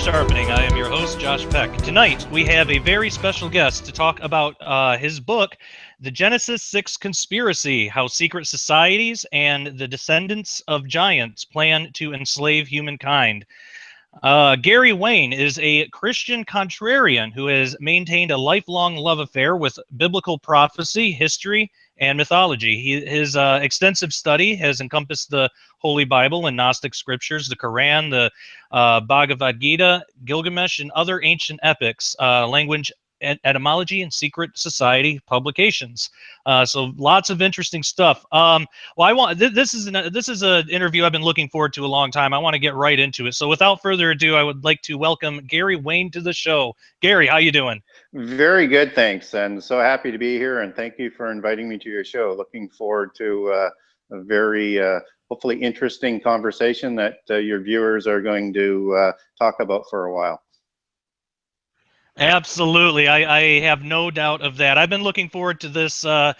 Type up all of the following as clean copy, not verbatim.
Sharpening. I am your host, Josh Peck. Tonight, we have a very special guest to talk about his book, The Genesis 6 Conspiracy, How Secret Societies and the Descendants of Giants Plan to Enslave Humankind. Gary Wayne is a Christian contrarian who has maintained a lifelong love affair with biblical prophecy, history, and mythology. His extensive study has encompassed the Holy Bible and Gnostic scriptures, the Quran, the Bhagavad Gita, Gilgamesh, and other ancient epics, language, etymology, and secret society publications. So lots of interesting stuff. Well, this is an interview I've been looking forward to a long time. I want to get right into it. So without further ado, I would like to welcome Gary Wayne to the show. Gary, how you doing? Very good, thanks, and so happy to be here. And thank you for inviting me to your show. Looking forward to a very hopefully interesting conversation that your viewers are going to talk about for a while. Absolutely, I have no doubt of that. I've been looking forward to this a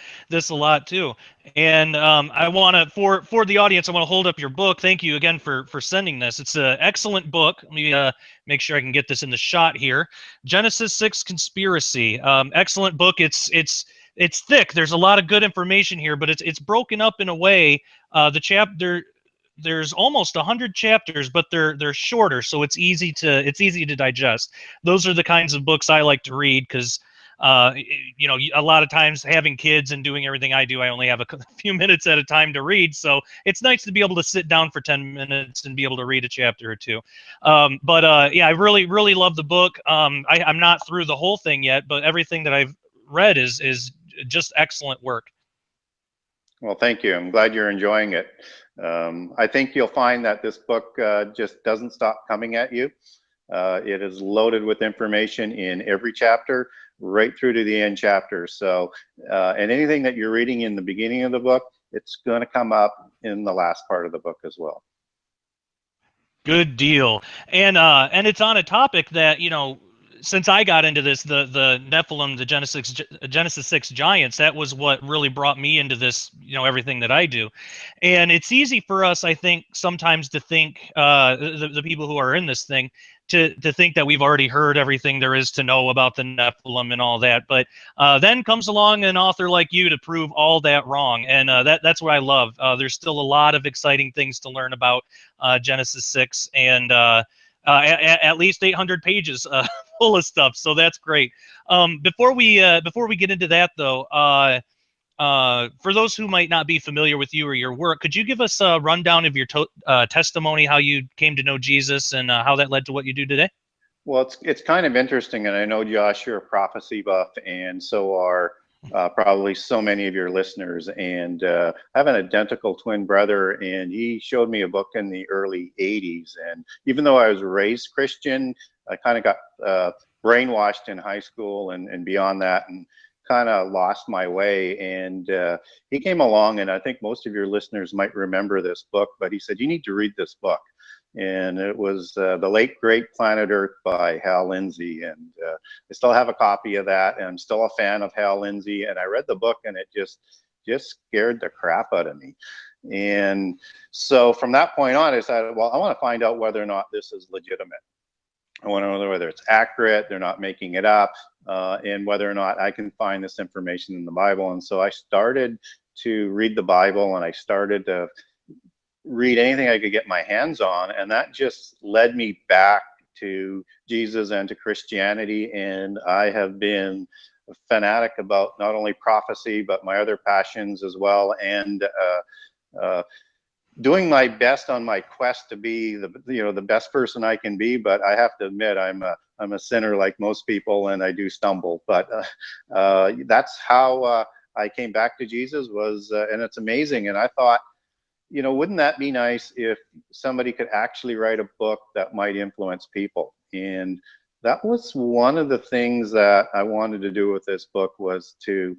lot too, and I want to for the audience, I want to hold up your book. Thank you again for sending this. It's an excellent book. Let me make sure I can get this in the shot here. Genesis 6 Conspiracy. Excellent book. It's thick. There's a lot of good information here, but it's broken up in a way. There's almost 100 chapters, but they're shorter, so it's easy to digest. Those are the kinds of books I like to read because you know, a lot of times having kids and doing everything I do, I only have a few minutes at a time to read. So it's nice to be able to sit down for 10 minutes and be able to read a chapter or two. Yeah, I really love the book. I'm not through the whole thing yet, but everything that I've read is just excellent work. Well, thank you. I'm glad you're enjoying it. I think you'll find that this book just doesn't stop coming at you. It is loaded with information in every chapter, right through to the end chapter. So, and anything that you're reading in the beginning of the book, it's going to come up in the last part of the book as well. Good deal. And it's on a topic that, you know, since I got into this, the Nephilim, the Genesis 6 Giants, that was what really brought me into this, you know, everything that I do. And it's easy for us, I think, sometimes to think, the people who are in this thing, to think that we've already heard everything there is to know about the Nephilim and all that. But then comes along an author like you to prove all that wrong. And that's what I love. There's still a lot of exciting things to learn about Genesis 6 and at least 800 pages full of stuff, so that's great. Before we get into that, though, for those who might not be familiar with you or your work, could you give us a rundown of your testimony, how you came to know Jesus, and how that led to what you do today? Well, it's kind of interesting, and I know, Josh, you're a prophecy buff, and so are probably so many of your listeners. And I have an identical twin brother, and he showed me a book in the early 80s. And even though I was raised Christian, I kind of got brainwashed in high school and beyond that, and kind of lost my way. And he came along, and I think most of your listeners might remember this book, but he said, you need to read this book. And it was The Late Great Planet Earth by Hal Lindsey. And I still have a copy of that, and I'm still a fan of Hal Lindsey. And I read the book, and it just scared the crap out of me. And so from that point on, I decided, well, I want to find out whether or not this is legitimate. I want to know whether it's accurate, they're not making it up, and whether or not I can find this information in the Bible. And so I started to read the Bible, and I started to read anything I could get my hands on, and that just led me back to Jesus and to Christianity. And I have been a fanatic about not only prophecy but my other passions as well, and doing my best on my quest to be the best person I can be. But I have to admit, I'm a sinner like most people, and I do stumble. But that's how I came back to Jesus, and it's amazing. And I thought, you know, wouldn't that be nice if somebody could actually write a book that might influence people? And that was one of the things that I wanted to do with this book, was to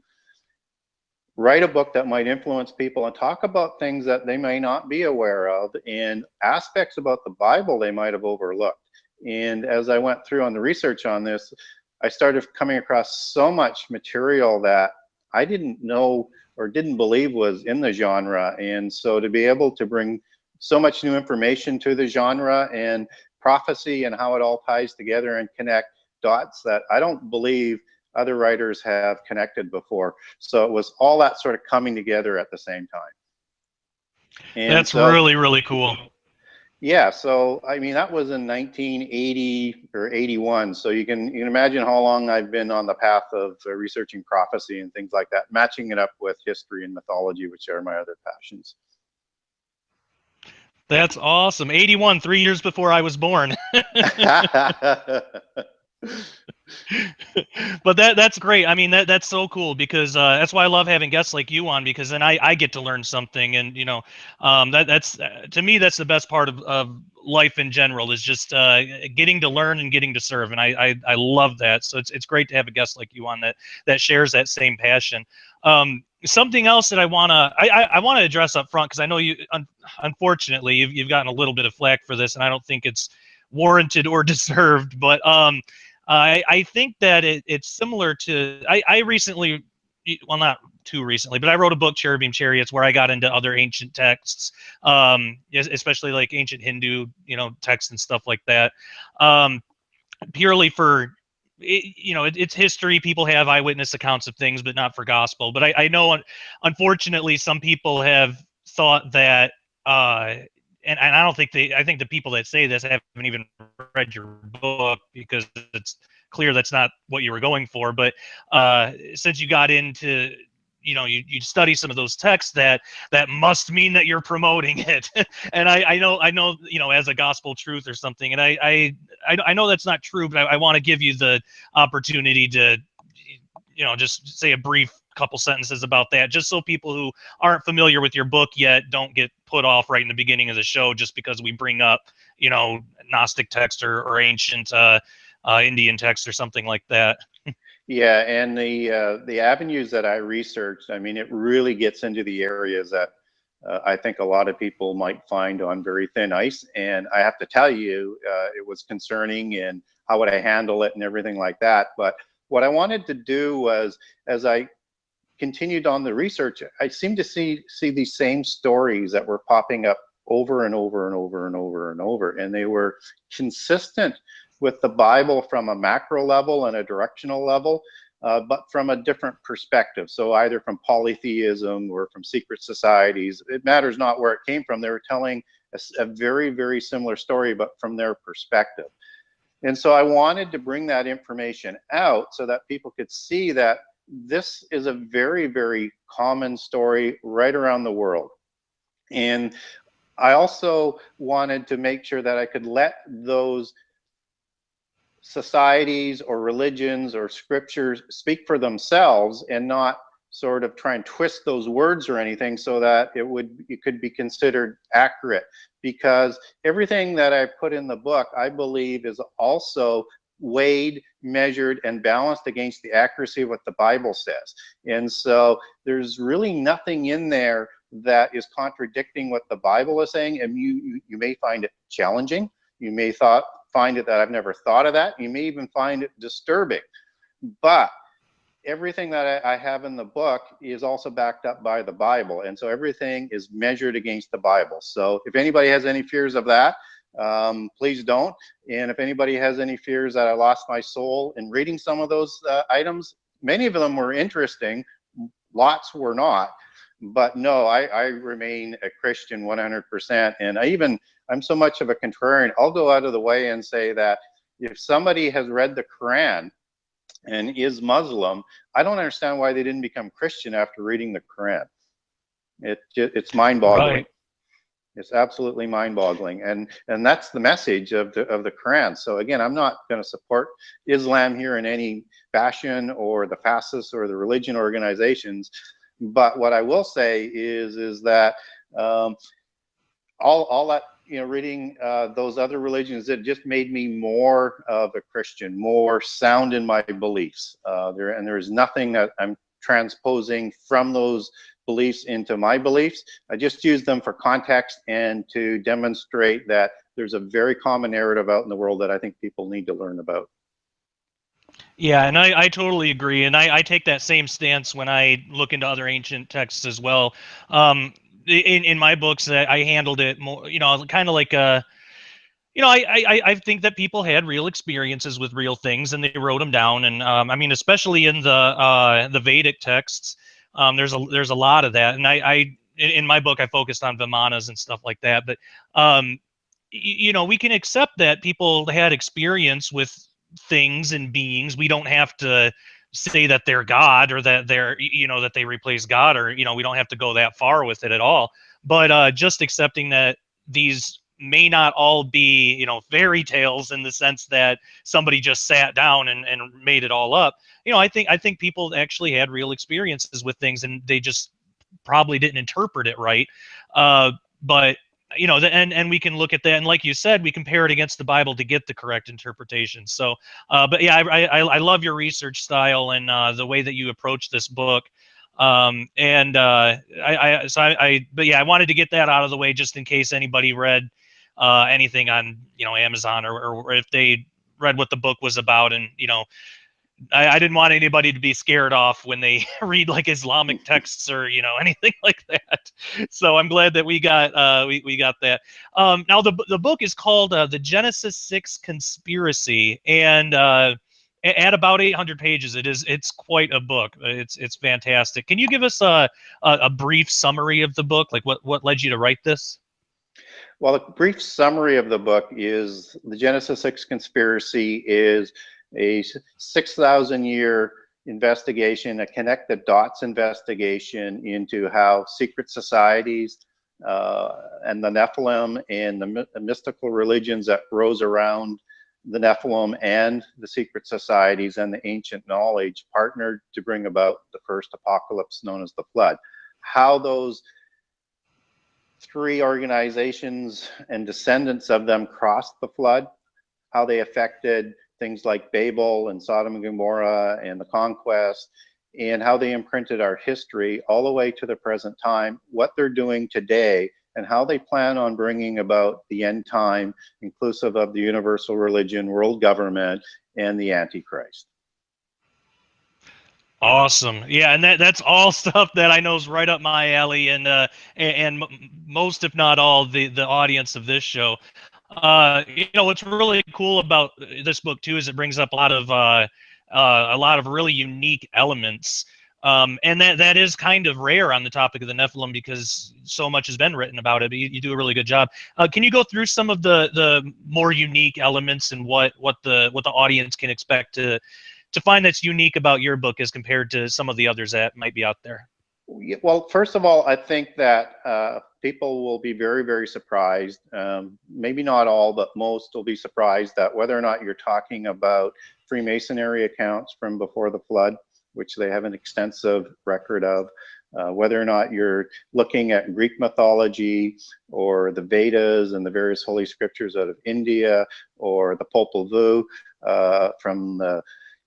write a book that might influence people and talk about things that they may not be aware of, and aspects about the Bible they might have overlooked. And as I went through on the research on this, I started coming across so much material that I didn't know or didn't believe was in the genre. And so to be able to bring so much new information to the genre and prophecy and how it all ties together and connect dots that I don't believe other writers have connected before. So it was all that sort of coming together at the same time. And that's really, really cool. Yeah, so I mean that was in 1980 or 81. So you can imagine how long I've been on the path of researching prophecy and things like that, matching it up with history and mythology, which are my other passions. That's awesome. 81, 3 years before I was born. But that's great. I mean, that's so cool, because that's why I love having guests like you on, because then I get to learn something. And that's to me, that's the best part of life in general, is just getting to learn and getting to serve. And I love that. So it's great to have a guest like you on that shares that same passion. Something else that I want to address up front, because I know you, unfortunately, you've gotten a little bit of flack for this, and I don't think it's warranted or deserved, but I think that it's similar to, I recently, well, not too recently, but I wrote a book, Cherubim Chariots, where I got into other ancient texts, especially like ancient Hindu, texts and stuff like that, purely for, it's history. People have eyewitness accounts of things, but not for gospel. But I know, unfortunately, some people have thought that, and I don't think I think the people that say this haven't even read your book, because it's clear that's not what you were going for. But since you got into, you study some of those texts, that must mean that you're promoting it. And I know, as a gospel truth or something. And I know that's not true, but I want to give you the opportunity to, just say a brief couple sentences about that, just so people who aren't familiar with your book yet don't get put off right in the beginning of the show just because we bring up, Gnostic text or ancient Indian text or something like that. Yeah, and the avenues that I researched, I mean, it really gets into the areas that I think a lot of people might find on very thin ice. And I have to tell you, it was concerning, and how would I handle it and everything like that. But what I wanted to do was, as I continued on the research, I seemed to see these same stories that were popping up over and over and over and over and over, and they were consistent with the Bible from a macro level and a directional level, but from a different perspective. So either from polytheism or from secret societies, it matters not where it came from. They were telling a very, very similar story, but from their perspective. And so I wanted to bring that information out so that people could see that this is a very, very common story right around the world. And I also wanted to make sure that I could let those societies or religions or scriptures speak for themselves, and not sort of try and twist those words or anything, so that it could be considered accurate. Because everything that I put in the book, I believe, is also weighed, measured, and balanced against the accuracy of what the Bible says. And so there's really nothing in there that is contradicting what the Bible is saying. And you may find it challenging. You may find it that I've never thought of that. You may even find it disturbing. But everything that I have in the book is also backed up by the Bible. And so everything is measured against the Bible. So if anybody has any fears of that, please don't. And if anybody has any fears that I lost my soul in reading some of those items, many of them were interesting, lots were not. But no, I remain a Christian 100%. And I'm so much of a contrarian, I'll go out of the way and say that if somebody has read the Quran and is Muslim, I don't understand why they didn't become Christian after reading the Quran. It's mind-boggling. Right. It's absolutely mind-boggling, and that's the message of the Quran. So again, I'm not going to support Islam here in any fashion, or the fascists or the religion organizations. But what I will say is that all that, reading those other religions, it just made me more of a Christian, more sound in my beliefs. There is nothing that I'm transposing from those beliefs into my beliefs. I just use them for context and to demonstrate that there's a very common narrative out in the world that I think people need to learn about. Yeah, and I totally agree. And I take that same stance when I look into other ancient texts as well. In my books, I handled it more, kind of like You know, I think that people had real experiences with real things, and they wrote them down. And I mean, especially in the Vedic texts, there's a lot of that. And in my book I focused on Vimanas and stuff like that. But you know, we can accept that people had experience with things and beings. We don't have to say that they're God, or that they're, you know, that they replace God, or, you know, we don't have to go that far with it at all. But just accepting that these may not all be, you know, fairy tales in the sense that somebody just sat down and made it all up. You know, I think people actually had real experiences with things, and they just probably didn't interpret it right. But you know, and we can look at that, and like you said, we compare it against the Bible to get the correct interpretation. So, but yeah, I love your research style and the way that you approach this book. And but yeah, I wanted to get that out of the way just in case anybody read anything on, you know, Amazon, or if they read what the book was about, and, you know, I didn't want anybody to be scared off when they read like Islamic texts, or, you know, anything like that. So I'm glad that we got we got that. Now the book is called The Genesis 6 Conspiracy, and at about 800 pages, it's quite a book. It's fantastic. Can you give us a brief summary of the book, like what led you to write this? Well, a brief summary of the book is the Genesis 6 Conspiracy is a 6,000 year investigation, a connect the dots investigation into how secret societies and the Nephilim and the mystical religions that rose around the Nephilim and the secret societies and the ancient knowledge partnered to bring about the first apocalypse known as the flood. How those three organizations and descendants of them crossed the flood, how they affected things like Babel and Sodom and Gomorrah and the conquest, and how they imprinted our history all the way to the present time, what they're doing today, and how they plan on bringing about the end time, inclusive of the universal religion, world government, and the Antichrist. Awesome. Yeah, and that's all stuff that I know is right up my alley, and most, if not all, the audience of this show. You know, what's really cool about this book too is it brings up a lot of really unique elements. And that is kind of rare on the topic of the Nephilim, because so much has been written about it. But you do a really good job. Can you go through some of the more unique elements, and what the audience can expect to find that's unique about your book as compared to some of the others that might be out there? Well, first of all, I think that people will be very, very surprised. Maybe not all, but most will be surprised that whether or not you're talking about Freemasonry accounts from before the flood, which they have an extensive record of, whether or not you're looking at Greek mythology or the Vedas and the various holy scriptures out of India, or the Popol Vuh from the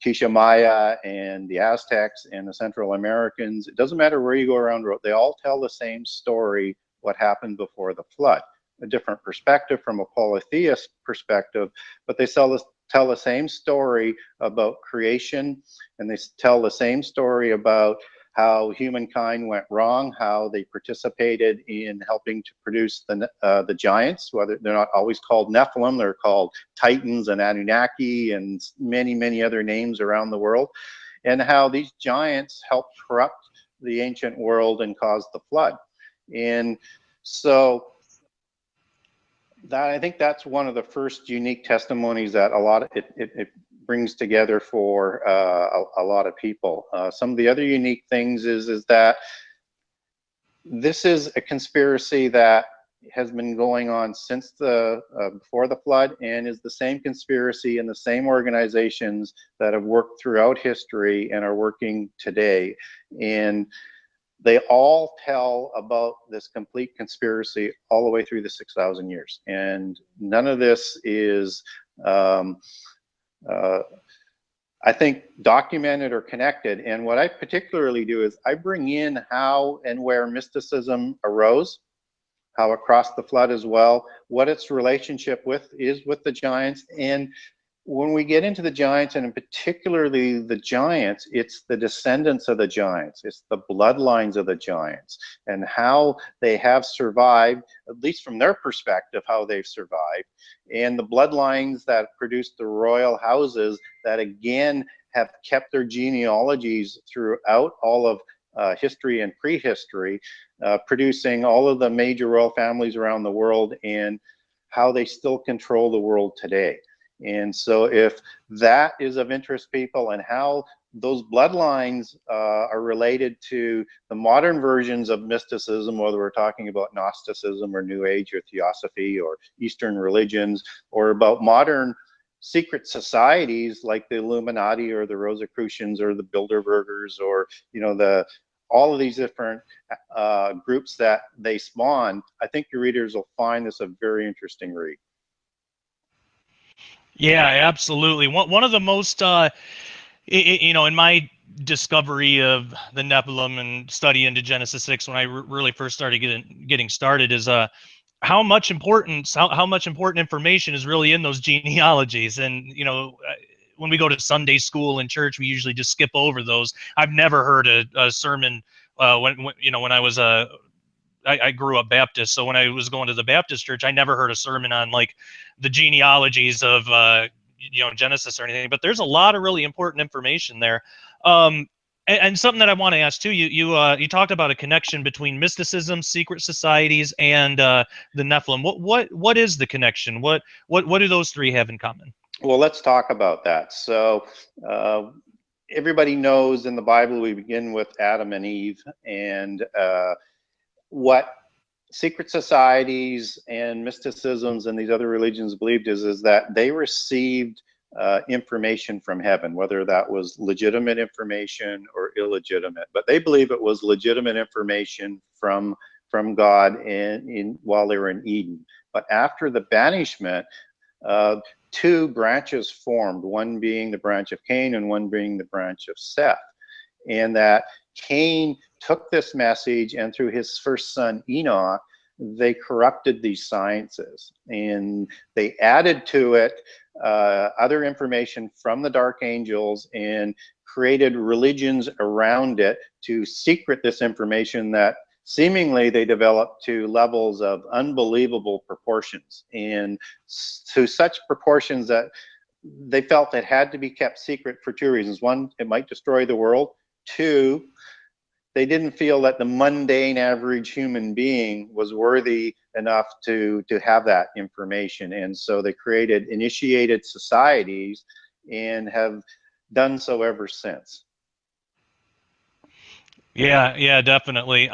Quiché Maya and the Aztecs and the Central Americans. It doesn't matter where you go around the world, they all tell the same story, what happened before the flood. A different perspective from a polytheist perspective, but they tell the same story about creation, and they tell the same story about how humankind went wrong, how they participated in helping to produce the giants. Whether they're not always called Nephilim, they're called Titans and Anunnaki and many, many other names around the world, and how these giants helped corrupt the ancient world and cause the flood. And so I think that's one of the first unique testimonies that it brings together for a lot of people. Some of the other unique things is that this is a conspiracy that has been going on since before the flood, and is the same conspiracy and the same organizations that have worked throughout history and are working today. And they all tell about this complete conspiracy all the way through the 6,000 years. And none of this is, I think, documented or connected. And what I particularly do is I bring in how and where mysticism arose, how it crossed the flood as well, what its relationship is with the giants, and when we get into the giants, and in particularly the giants, it's the descendants of the giants. It's the bloodlines of the giants and how they have survived, at least from their perspective, how they've survived. And the bloodlines that produced the royal houses that, again, have kept their genealogies throughout all of history and prehistory, producing all of the major royal families around the world and how they still control the world today. And so if that is of interest, people, and how those bloodlines are related to the modern versions of mysticism, whether we're talking about Gnosticism or New Age or Theosophy or Eastern religions, or about modern secret societies like the Illuminati or the Rosicrucians or the Bilderbergers, or, you know, all of these different groups that they spawn, I think your readers will find this a very interesting read. Yeah, absolutely. One of the most, you know, in my discovery of the Nephilim and study into Genesis 6, when I really first started getting started, is how much important information is really in those genealogies. And, you know, when we go to Sunday school and church, we usually just skip over those. I've never heard a sermon when I was I grew up Baptist, so when I was going to the Baptist church, I never heard a sermon on like the genealogies of Genesis or anything. But there's a lot of really important information there. And something that I want to ask too, you talked about a connection between mysticism, secret societies, and the Nephilim. What is the connection? What do those three have in common? Well, let's talk about that. So everybody knows in the Bible we begin with Adam and Eve, and what secret societies and mysticisms and these other religions believed is that they received information from heaven, whether that was legitimate information or illegitimate. But they believe it was legitimate information from God while they were in Eden. But after the banishment, two branches formed, one being the branch of Cain and one being the branch of Seth. And that Cain took this message, and through his first son Enoch, they corrupted these sciences, and they added to it other information from the dark angels and created religions around it to secret this information that seemingly they developed to levels of unbelievable proportions, and to such proportions that they felt it had to be kept secret for two reasons. One, it might destroy the world. Two, they didn't feel that the mundane average human being was worthy enough to have that information. And so they initiated societies and have done so ever since. Yeah, definitely.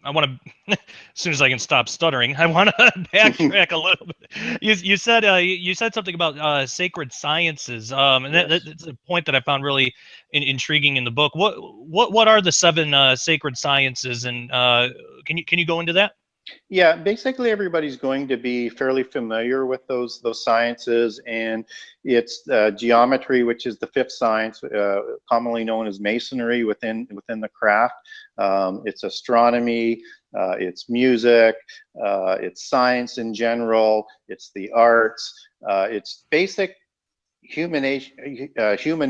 I want to, as soon as I can stop stuttering, I want to backtrack a little bit. You said something about sacred sciences, and Yes. that's a point that I found really intriguing in the book. What are the seven sacred sciences, and can you go into that? Yeah, basically everybody's going to be fairly familiar with those sciences, and it's geometry, which is the fifth science, commonly known as masonry within the craft. It's astronomy, it's music, it's science in general, it's the arts, it's basic human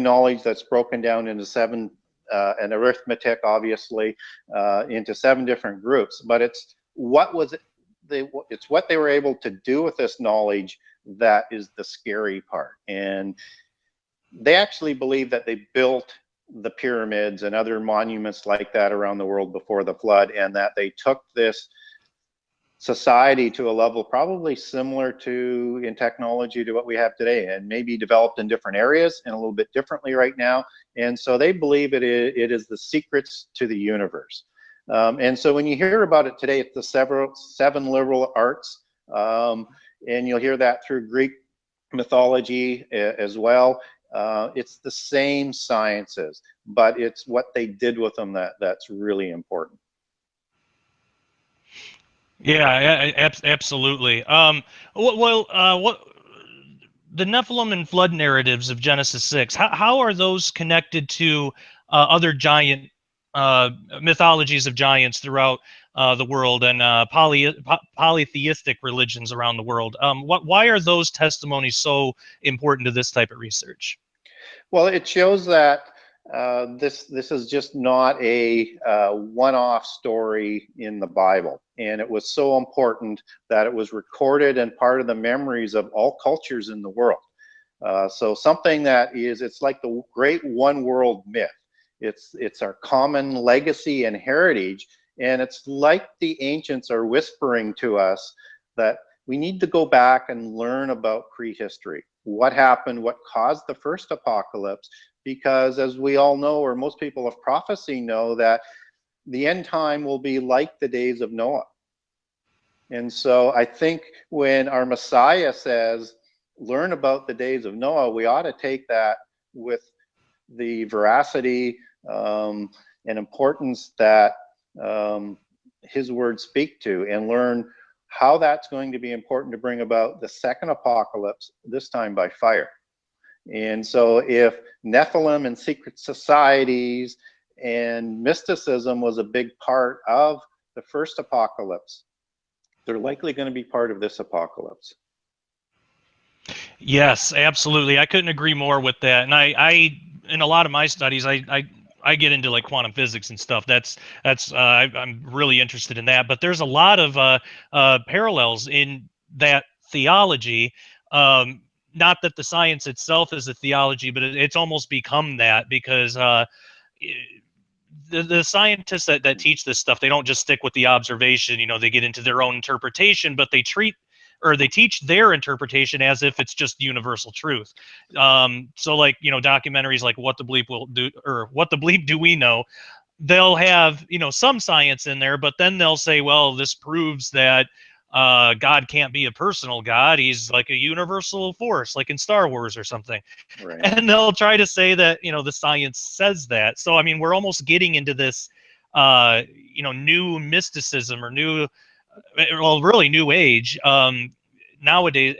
knowledge that's broken down into seven, and arithmetic, obviously, into seven different groups. But it's what they were able to do with this knowledge that is the scary part. And they actually believe that they built the pyramids and other monuments like that around the world before the flood, and that they took this society to a level probably similar to in technology to what we have today, and maybe developed in different areas and a little bit differently right now. And so they believe it is the secrets to the universe. And so when you hear about it today, it's the seven liberal arts, and you'll hear that through Greek mythology as well. It's the same sciences, but it's what they did with them that's really important. Yeah, absolutely. What the Nephilim and flood narratives of Genesis 6? How are those connected to other giant mythologies of giants throughout the world and polytheistic religions around the world. Why are those testimonies so important to this type of research? Well, it shows that this is just not a one-off story in the Bible, and it was so important that it was recorded and part of the memories of all cultures in the world. So something that it's like the great one world myth. It's our common legacy and heritage, and it's like the ancients are whispering to us that we need to go back and learn about prehistory. What happened, what caused the first apocalypse, because as we all know, or most people of prophecy know, that the end time will be like the days of Noah. And so I think when our Messiah says, learn about the days of Noah, we ought to take that with the veracity and importance that his words speak to, and learn how that's going to be important to bring about the second apocalypse, this time by fire. And so if Nephilim and secret societies and mysticism was a big part of the first apocalypse, they're likely going to be part of this apocalypse. Yes, absolutely. I couldn't agree more with that. And I in a lot of my studies, I get into like quantum physics and stuff. I'm really interested in that. But there's a lot of parallels in that theology. Not that the science itself is a theology, but it's almost become that, because the scientists that teach this stuff, they don't just stick with the observation. They get into their own interpretation, but they teach their interpretation as if it's just universal truth. So like, documentaries like What the Bleep Will Do, or What the Bleep Do We Know, they'll have, some science in there, but then they'll say, well, this proves that God can't be a personal God. He's like a universal force, like in Star Wars or something. Right. And they'll try to say that, the science says that. So, I mean, we're almost getting into this, new mysticism, or really new age nowadays,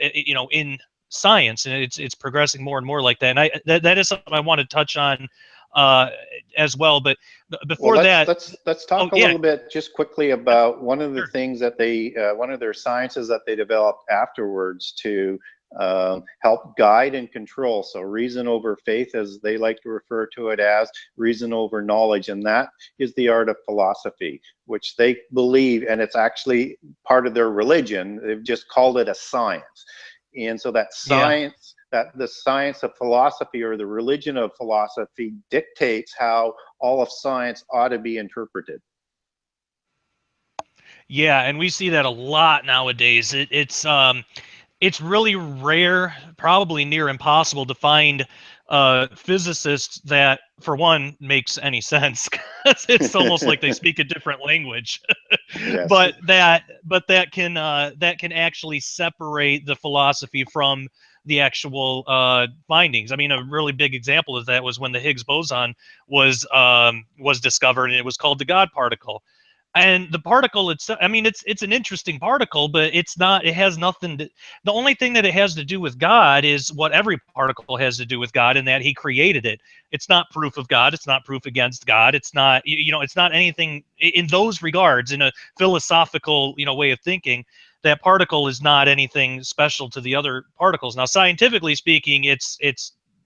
in science, and it's progressing more and more like that. And that is something I want to touch on as well. But before let's talk a little bit just quickly about one of the things that one of their sciences that they developed afterwards to help guide and control. So reason over faith, as they like to refer to it as, reason over knowledge. And that is the art of philosophy, which they believe, and it's actually part of their religion. They've just called it a science. And so that science, that the science of philosophy, or the religion of philosophy, dictates how all of science ought to be interpreted. Yeah, and we see that a lot nowadays. It's really rare, probably near impossible, to find physicists that, for one, makes any sense. It's almost like they speak a different language. Yes. but that can actually separate the philosophy from the actual findings. I mean, a really big example of that was when the Higgs boson was discovered, and it was called the God particle. And the particle itself, I mean, it's an interesting particle, but it has nothing to, the only thing that it has to do with God is what every particle has to do with God, in that he created it. It's not proof of God. It's not proof against God. It's not, it's not anything in those regards, in a philosophical, way of thinking. That particle is not anything special to the other particles. Now, scientifically speaking, it's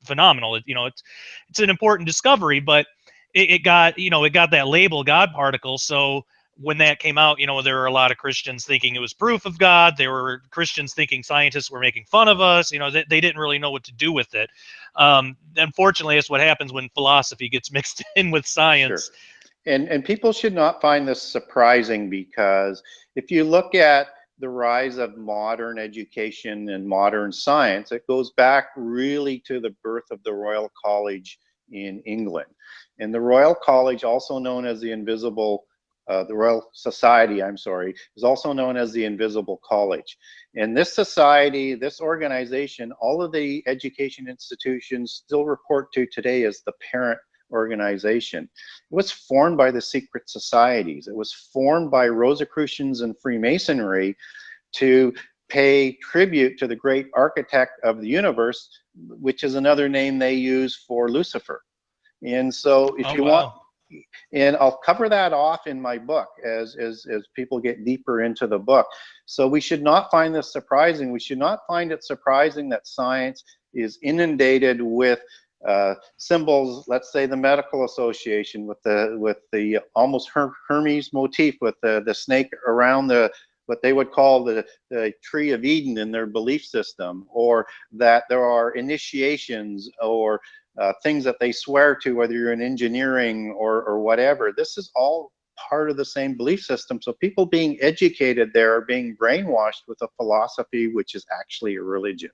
phenomenal. It's an important discovery, but it got that label God particle. So when that came out, there were a lot of Christians thinking it was proof of God. There were Christians thinking scientists were making fun of us. They didn't really know what to do with it. Unfortunately, that's what happens when philosophy gets mixed in with science. Sure. And people should not find this surprising, because if you look at the rise of modern education and modern science, it goes back really to the birth of the Royal College in England. And the Royal College, also known as the Royal Society, is also known as the Invisible College. And this society, this organization, all of the education institutions still report to today as the parent organization. It was formed by the secret societies. It was formed by Rosicrucians and Freemasonry to pay tribute to the great architect of the universe, which is another name they use for Lucifer. And so if And I'll cover that off in my book as people get deeper into the book. So we should not find this surprising. We should not find it surprising that science is inundated with symbols. Let's say the medical association with the almost Hermes motif with the snake around the what they would call the tree of Eden in their belief system, or that there are initiations or things that they swear to, whether you're in engineering or whatever. This is all part of the same belief system. So people being educated there are being brainwashed with a philosophy which is actually a religion.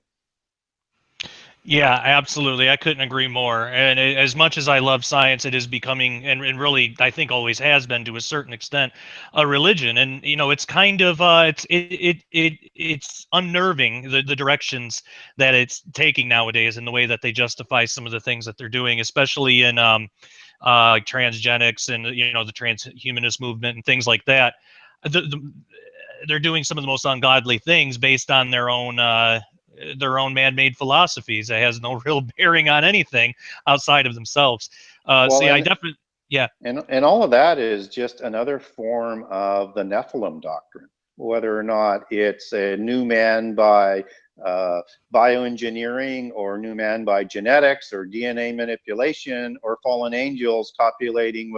Yeah, absolutely. I couldn't agree more. And as much as I love science, it is becoming, and really, I think always has been to a certain extent, a religion. And it's kind of it's unnerving the directions that it's taking nowadays, and the way that they justify some of the things that they're doing, especially in like transgenics and the transhumanist movement and things like that. They're doing some of the most ungodly things based on their own man-made philosophies that has no real bearing on anything outside of themselves. Well, so yeah, I definitely, yeah. And all of that is just another form of the Nephilim doctrine, whether or not it's a new man by bioengineering, or new man by genetics or DNA manipulation, or fallen angels copulating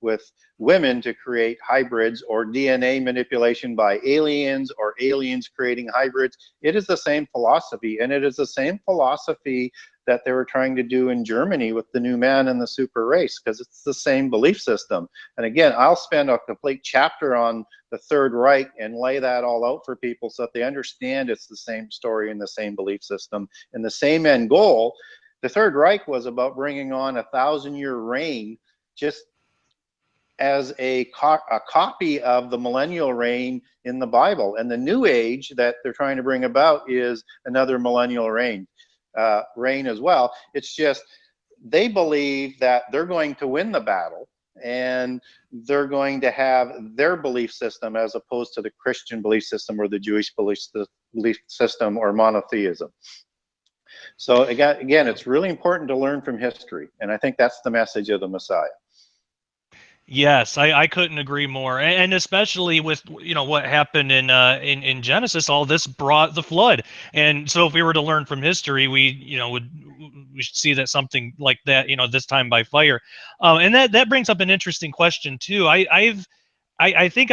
with women to create hybrids, or DNA manipulation by aliens, or aliens creating hybrids. It is the same philosophy, and it is the same philosophy that they were trying to do in Germany with the new man and the super race, because it's the same belief system. And again, I'll spend a complete chapter on the Third Reich and lay that all out for people so that they understand it's the same story and the same belief system and the same end goal. The Third Reich was about bringing on 1,000-year reign, just as a copy of the millennial reign in the Bible. And the New Age that they're trying to bring about is another millennial reign as well. It's just they believe that they're going to win the battle, and they're going to have their belief system as opposed to the Christian belief system or the Jewish belief system or monotheism. So again, it's really important to learn from history, and I think that's the message of the Messiah. Yes, I couldn't agree more, and especially with what happened in Genesis, all this brought the flood, and so if we were to learn from history, we should see that something like that, this time by fire, and that brings up an interesting question too. I think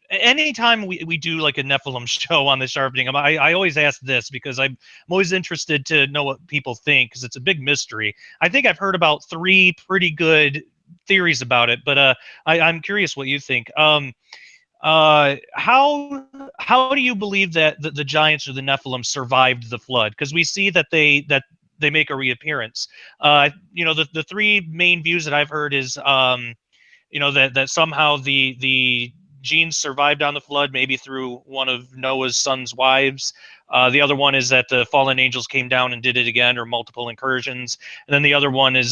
anytime we do like a Nephilim show on the Sharpening, I always ask this because I'm always interested to know what people think, because it's a big mystery. I think I've heard about 3 pretty good theories about it, but I'm curious what you think. How do you believe that the giants or the Nephilim survived the flood? Because we see that they make a reappearance. The 3 main views that I've heard is that somehow the genes survived on the flood, maybe through one of Noah's son's wives. The other one is that the fallen angels came down and did it again, or multiple incursions. And then the other one is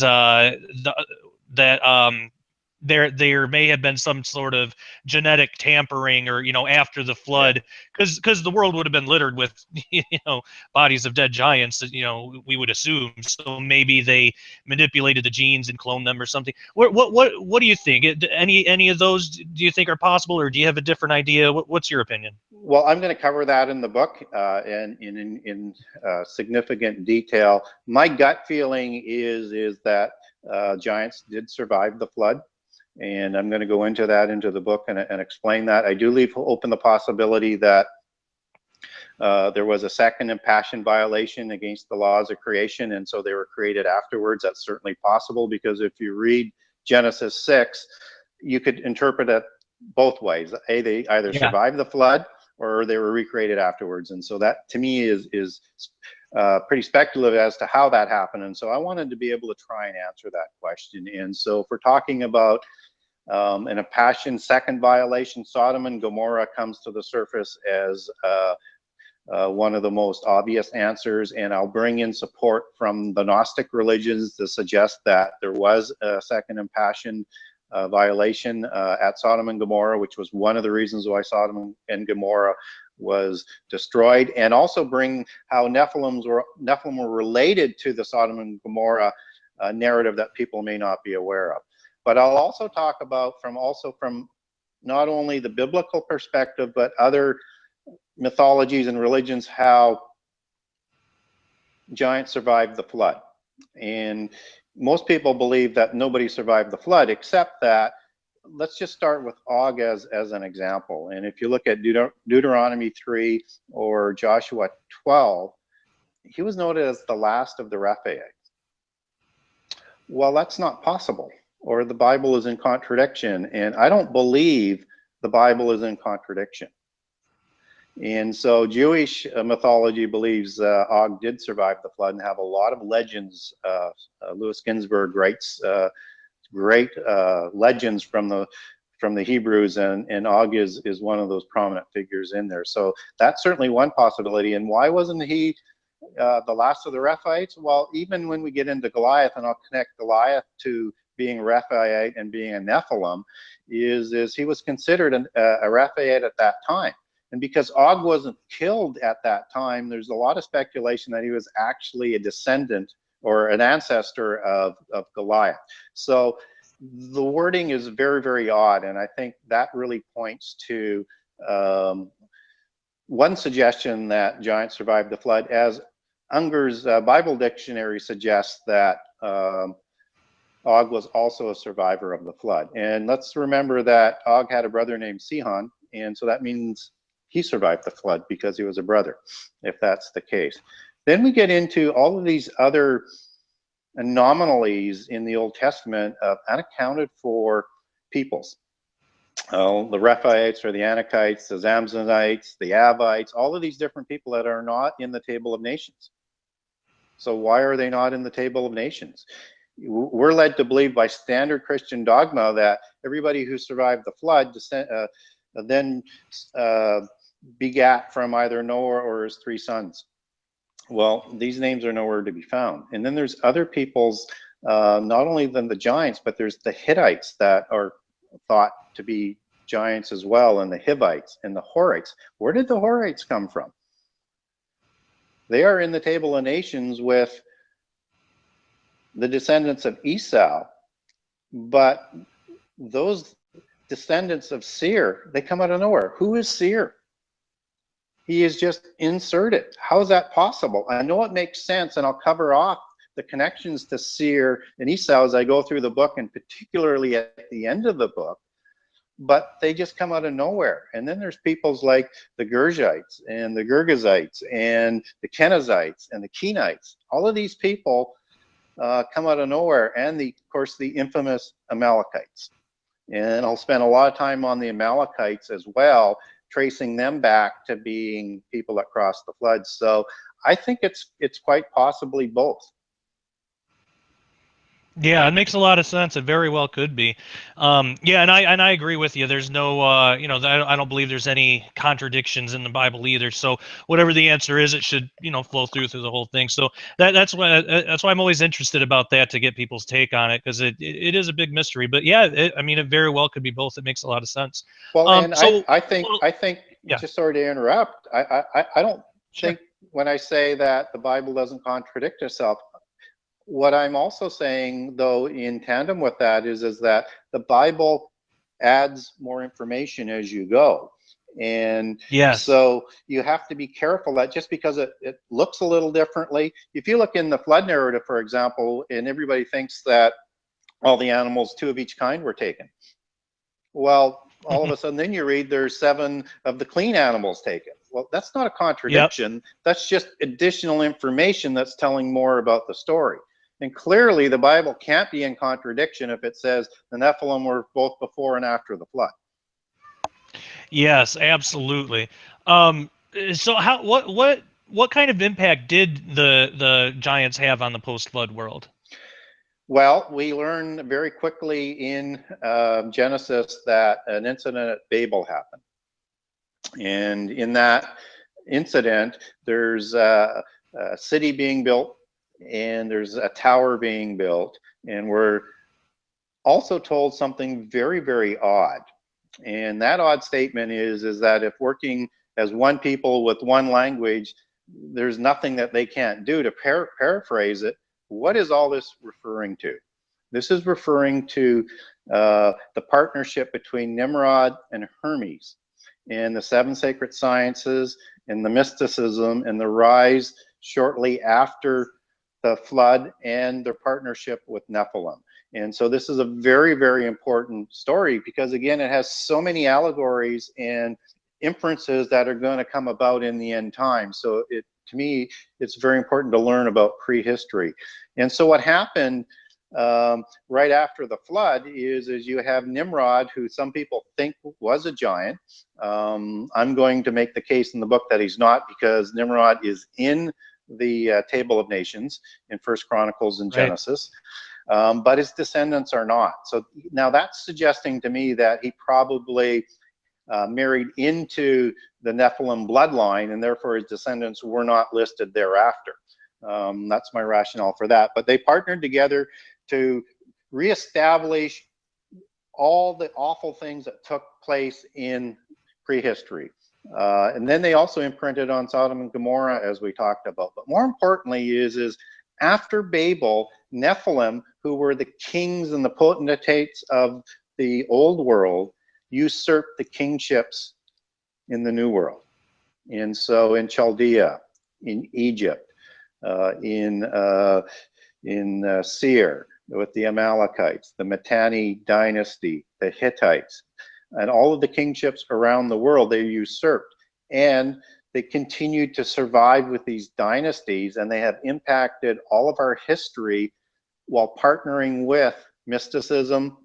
there may have been some sort of genetic tampering, or after the flood, because the world would have been littered with bodies of dead giants, we would assume. So maybe they manipulated the genes and cloned them or something. What do you think? Any of those do you think are possible, or do you have a different idea? What's your opinion? Well, I'm going to cover that in the book and in significant detail. My gut feeling is that giants did survive the flood, and I'm going to go into that into the book and explain that. I do leave open the possibility that there was a second impassioned violation against the laws of creation, and so they were created afterwards. That's certainly possible, because if you read Genesis 6, you could interpret it both ways. They either survived the flood or they were recreated afterwards. And so that, to me, is pretty speculative as to how that happened. And so I wanted to be able to try and answer that question. And so if we're talking about an impassioned second violation, Sodom and Gomorrah comes to the surface as one of the most obvious answers. And I'll bring in support from the Gnostic religions to suggest that there was a second impassioned violation at Sodom and Gomorrah, which was one of the reasons why Sodom and Gomorrah was destroyed, and also bring how Nephilim were related to the Sodom and Gomorrah narrative that people may not be aware of. But I'll also talk about from not only the biblical perspective, but other mythologies and religions, how giants survived the flood. And most people believe that nobody survived the flood, except that, let's just start with Og as an example. And if you look at Deuteronomy 3 or Joshua 12, he was noted as the last of the Rephaites. Well, that's not possible, or the Bible is in contradiction. And I don't believe the Bible is in contradiction. And so Jewish mythology believes Og did survive the flood and have a lot of legends. Lewis Ginsburg writes great legends from the Hebrews, and Og is one of those prominent figures in there. So that's certainly one possibility. And why wasn't he the last of the Rephaites? Well, even when we get into Goliath, and I'll connect Goliath to being Rephaite and being a Nephilim, is he was considered a Rephaite at that time. And because Og wasn't killed at that time, there's a lot of speculation that he was actually a descendant or an ancestor of Goliath. So the wording is very, very odd. And I think that really points to one suggestion that giants survived the flood, as Unger's Bible Dictionary suggests that Og was also a survivor of the flood. And let's remember that Og had a brother named Sihon, and so that means he survived the flood because he was a brother, if that's the case. Then we get into all of these other anomalies in the Old Testament of unaccounted for peoples. The Rephaites or the Anakites, the Zamzonites, the Avites, all of these different people that are not in the Table of Nations. So why are they not in the Table of Nations? We're led to believe by standard Christian dogma that everybody who survived the flood then begat from either Noah or his 3 sons. Well, these names are nowhere to be found. And then there's other peoples, not only than the giants, but there's the Hittites that are thought to be giants as well, and the Hivites and the Horites. Where did the Horites come from? They are in the Table of Nations with the descendants of Esau, but those descendants of Seir, they come out of nowhere. Who is Seir? He is just inserted. How is that possible? I know it makes sense, and I'll cover off the connections to Seir and Esau as I go through the book, and particularly at the end of the book, but they just come out of nowhere. And then there's peoples like the Gershites and the Girgazites and the Kenizzites and the Kenites. All of these people come out of nowhere, and of course the infamous Amalekites. And I'll spend a lot of time on the Amalekites as well, tracing them back to being people that crossed the flood. So I think it's quite possibly both. Yeah, it makes a lot of sense. It very well could be. Yeah, and I agree with you. There's no, I don't believe there's any contradictions in the Bible either. So whatever the answer is, it should, flow through the whole thing. So that's why I'm always interested about that, to get people's take on it, because it is a big mystery. But yeah, it very well could be both. It makes a lot of sense. Well, and so I think yeah. Just sorry to interrupt. I don't think when I say that the Bible doesn't contradict itself. What I'm also saying, though, in tandem with that is that the Bible adds more information as you go. And yes. So you have to be careful that just because it looks a little differently, if you look in the flood narrative, for example, and everybody thinks that all the animals, 2 of each kind, were taken. Well, all of a sudden then you read there's 7 of the clean animals taken. Well, that's not a contradiction. Yep. That's just additional information that's telling more about the story. And clearly the Bible can't be in contradiction if it says the Nephilim were both before and after the flood. Yes, absolutely. So what kind of impact did the giants have on the post-flood world? Well, we learn very quickly in Genesis that an incident at Babel happened. And in that incident, there's a city being built, and there's a tower being built, and we're also told something very, very odd. And that odd statement is that if working as one people with one language, there's nothing that they can't do. To paraphrase it, what is all this referring to? This is referring to the partnership between Nimrod and Hermes in the 7 sacred sciences, in the mysticism, and the rise shortly after the flood, and their partnership with Nephilim. And so this is a very, very important story because, again, it has so many allegories and inferences that are going to come about in the end time. So to me, it's very important to learn about prehistory. And so what happened right after the flood is you have Nimrod, who some people think was a giant. I'm going to make the case in the book that he's not, because Nimrod is in the Table of Nations in First Chronicles and Genesis. But his descendants are not. So now that's suggesting to me that he probably married into the Nephilim bloodline, and therefore his descendants were not listed thereafter. That's my rationale for that. But they partnered together to reestablish all the awful things that took place in prehistory. And then they also imprinted on Sodom and Gomorrah, as we talked about. But more importantly is after Babel, Nephilim, who were the kings and the potentates of the old world, usurped the kingships in the new world. And so in Chaldea, in Egypt, in Seir, with the Amalekites, the Mitanni dynasty, the Hittites, and all of the kingships around the world, they usurped. And they continued to survive with these dynasties, and they have impacted all of our history while partnering with mysticism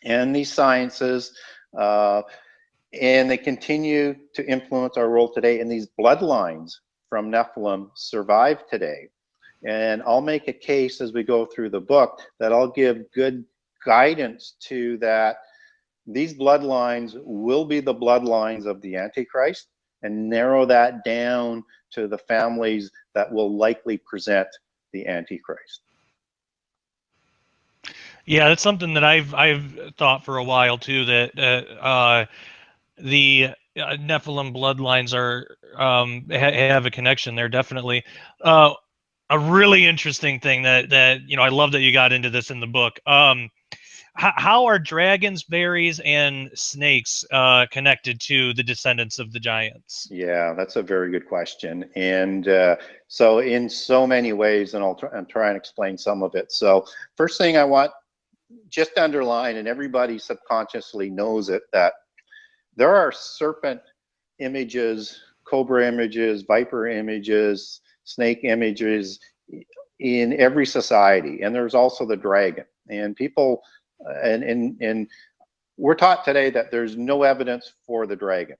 and these sciences. And they continue to influence our world today. And these bloodlines from Nephilim survive today. And I'll make a case as we go through the book that I'll give good guidance to that these bloodlines will be the bloodlines of the Antichrist, and narrow that down to the families that will likely present the Antichrist. Yeah, that's something that I've thought for a while too, that the Nephilim bloodlines are have a connection there, definitely. A really interesting thing that I love that you got into this in the book. How are dragons, fairies, and snakes connected to the descendants of the giants? Yeah, that's a very good question. And so in so many ways, and I'll try and explain some of it. So first thing I want just to underline, and everybody subconsciously knows it, that there are serpent images, cobra images, viper images, snake images in every society. And there's also the dragon. And people, and we're taught today that there's no evidence for the dragon.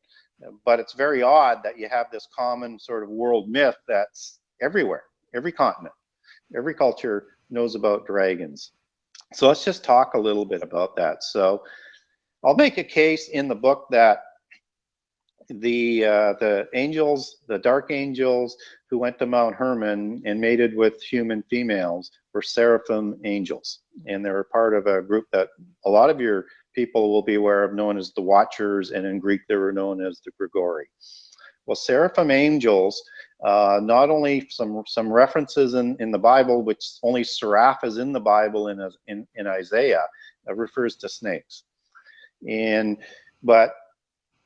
But it's very odd that you have this common sort of world myth that's everywhere, every continent, every culture knows about dragons. So let's just talk a little bit about that. So I'll make a case in the book that the angels, the dark angels who went to Mount Hermon and mated with human females were seraphim angels. And they were part of a group that a lot of your people will be aware of, known as the Watchers, and in Greek they were known as the Grigori. Well, seraphim angels, not only some references in the Bible, which only seraph is in the Bible in Isaiah, refers to snakes. But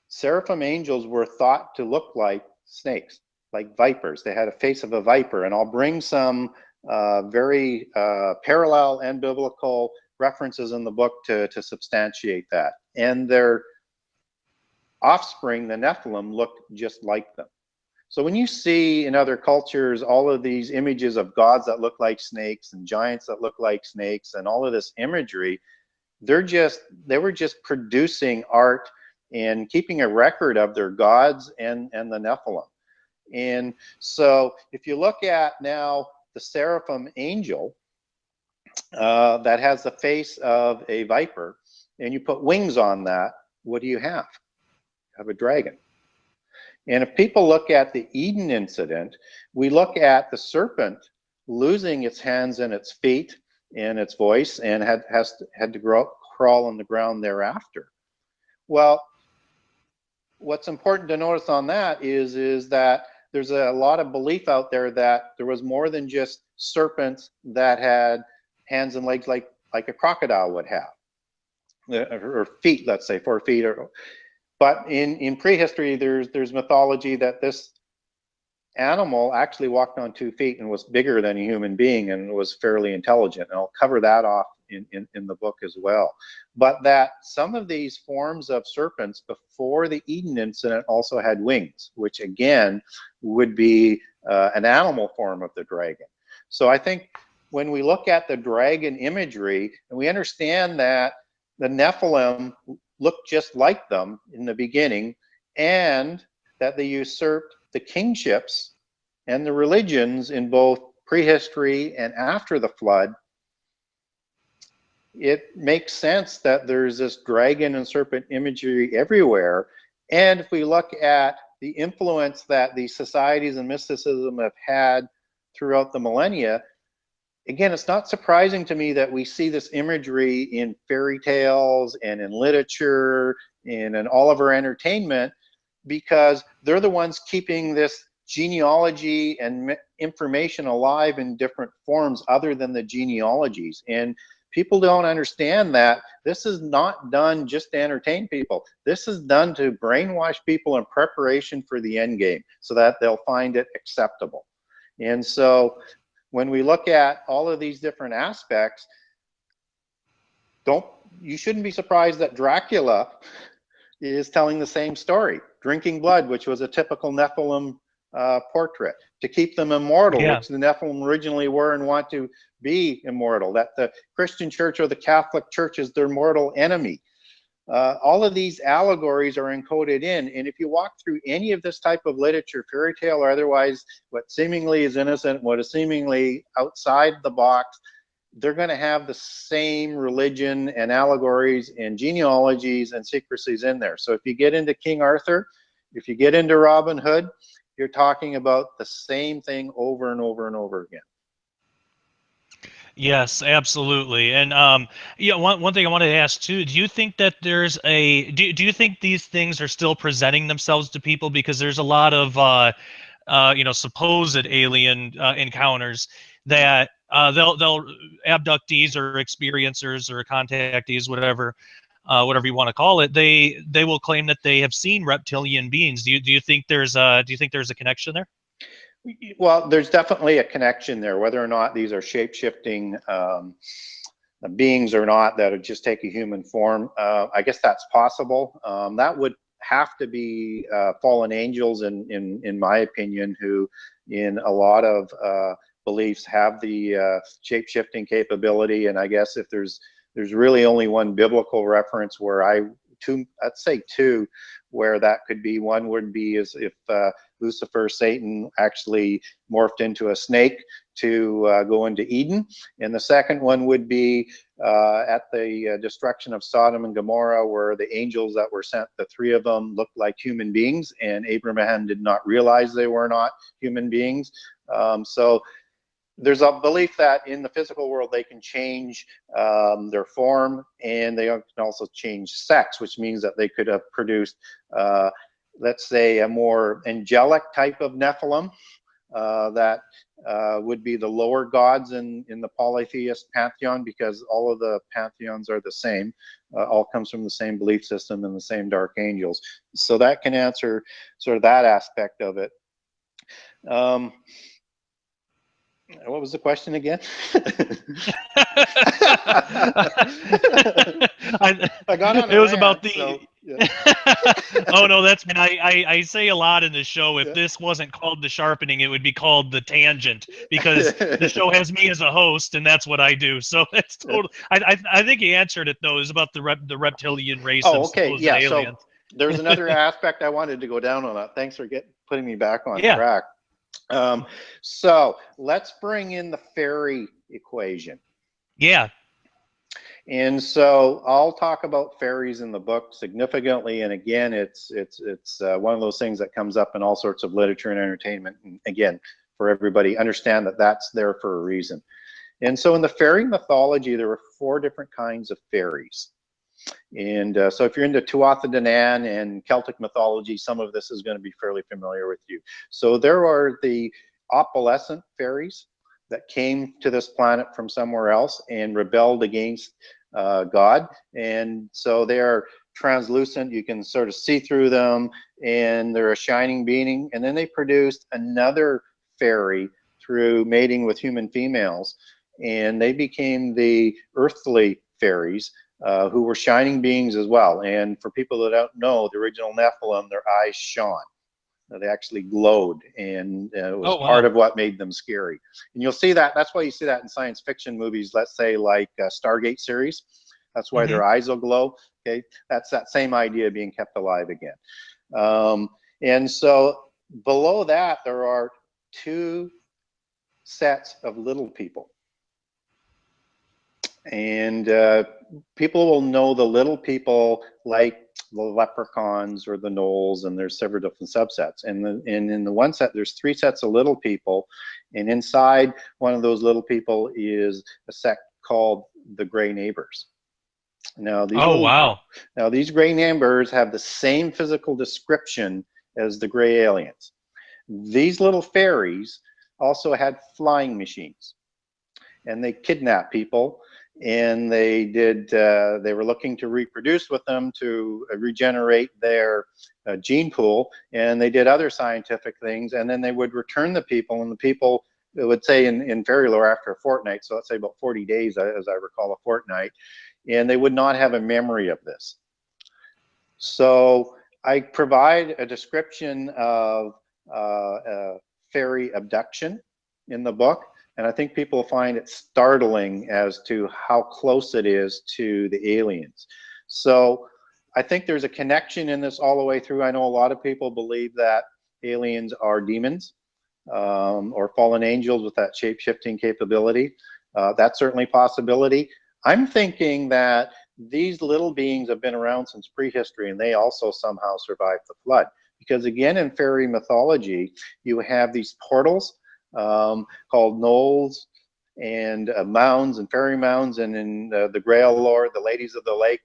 seraphim angels were thought to look like snakes, like vipers. They had a face of a viper, and I'll bring some very parallel and biblical references in the book to substantiate that. And their offspring, the Nephilim, looked just like them. So when you see in other cultures all of these images of gods that look like snakes and giants that look like snakes and all of this imagery, they were just producing art and keeping a record of their gods and the Nephilim. And so if you look at now the seraphim angel that has the face of a viper, and you put wings on that, what do you have? You have a dragon. And if people look at the Eden incident, we look at the serpent losing its hands and its feet and its voice, and had to crawl on the ground thereafter. Well, what's important to notice on that is that there's a lot of belief out there that there was more than just serpents that had hands and legs like like a crocodile would have, or feet, let's say 4 feet. But in prehistory, there's mythology that this animal actually walked on 2 feet and was bigger than a human being and was fairly intelligent. And I'll cover that off in the book as well. But that some of these forms of serpents before the Eden incident also had wings, which again would be an animal form of the dragon. So I think when we look at the dragon imagery, and we understand that the Nephilim looked just like them in the beginning, and that they usurped the kingships and the religions in both prehistory and after the flood, it makes sense that there's this dragon and serpent imagery everywhere. And if we look at the influence that these societies and mysticism have had throughout the millennia, again, it's not surprising to me that we see this imagery in fairy tales and in literature and in all of our entertainment, because they're the ones keeping this genealogy and information alive in different forms other than the genealogies. And people don't understand that this is not done just to entertain people. This is done to brainwash people in preparation for the end game so that they'll find it acceptable. And so when we look at all of these different aspects, you shouldn't be surprised that Dracula is telling the same story. Drinking blood, which was a typical Nephilim portrait, to keep them immortal, which the Nephilim originally were and want to be immortal, that the Christian church or the Catholic church is their mortal enemy. All of these allegories are encoded in, and if you walk through any of this type of literature, fairy tale or otherwise, what seemingly is innocent, what is seemingly outside the box, they're going to have the same religion and allegories and genealogies and secrecies in there. So if you get into King Arthur, if you get into Robin Hood, you're talking about the same thing over and over and over again. Yes, absolutely. And yeah, one thing I wanted to ask too, do you think that there's do you think these things are still presenting themselves to people? Because there's a lot of supposed alien encounters that they'll abductees or experiencers or contactees, whatever you want to call it, they will claim that they have seen reptilian beings. Do you think there's a connection there? Well, there's definitely a connection there, whether or not these are shape-shifting beings or not that would just take a human form. I guess that's possible. That would have to be fallen angels, in my opinion, who in a lot of beliefs have the shape-shifting capability. And I guess if there's really only one biblical reference where I'd say two, where that could be. One would be as if Lucifer, Satan, actually morphed into a snake to go into Eden. And the second one would be at the destruction of Sodom and Gomorrah, where the angels that were sent, the 3 of them, looked like human beings, and Abraham did not realize they were not human beings. So there's a belief that in the physical world they can change their form, and they can also change sex, which means that they could have produced, let's say, a more angelic type of Nephilim that would be the lower gods in the polytheist pantheon, because all of the pantheons are the same, all comes from the same belief system and the same dark angels. So that can answer sort of that aspect of it. What was the question again? I got on. It was about the. So, yeah. Oh no, that's been. I say a lot in the show. If this wasn't called the Sharpening, it would be called the Tangent, because the show has me as a host, and that's what I do. So that's total. I think he answered it though. It was about the reptilian race. Oh, okay, yeah. Aliens. So there's another aspect I wanted to go down on that. Thanks for putting me back on track. So let's bring in the fairy equation. Yeah. And so I'll talk about fairies in the book significantly. And again, it's one of those things that comes up in all sorts of literature and entertainment. And again, for everybody, understand that that's there for a reason. And so in the fairy mythology, there were 4 different kinds of fairies. And so if you're into Tuatha De Danann and Celtic mythology, some of this is going to be fairly familiar with you. So there are the opalescent fairies. that came to this planet from somewhere else and rebelled against God. And so they are translucent. You can sort of see through them, and they're a shining being. And then they produced another fairy through mating with human females, and they became the earthly fairies, who were shining beings as well. And for people that don't know, the original Nephilim, their eyes shone. They actually glowed, and it was part of what made them scary. And you'll see that. That's why you see that in science fiction movies, let's say like Stargate series. That's why their eyes will glow. Okay, that's that same idea being kept alive again. And so below that, there are two sets of little people. And people will know the little people like the leprechauns or the gnolls, and there's several different subsets. And in the one set, there's 3 sets of little people, and inside one of those little people is a sect called the Gray Neighbors. Now these now these Gray Neighbors have the same physical description as the Gray Aliens. These little fairies also had flying machines, and they kidnapped people. And they were looking to reproduce with them to regenerate their gene pool, and they did other scientific things, and then they would return the people, and the people, it would say in fairy lore, after a fortnight, so let's say about 40 days, as I recall, a fortnight, and they would not have a memory of this. So I provide a description of fairy abduction in the book. And I think people find it startling as to how close it is to the aliens. So I think there's a connection in this all the way through. I know a lot of people believe that aliens are demons or fallen angels with that shape-shifting capability. That's certainly a possibility. I'm thinking that these little beings have been around since prehistory, and they also somehow survived the flood. Because again, in fairy mythology, you have these portals called knolls and mounds and fairy mounds, and in the Grail lore, the ladies of the lake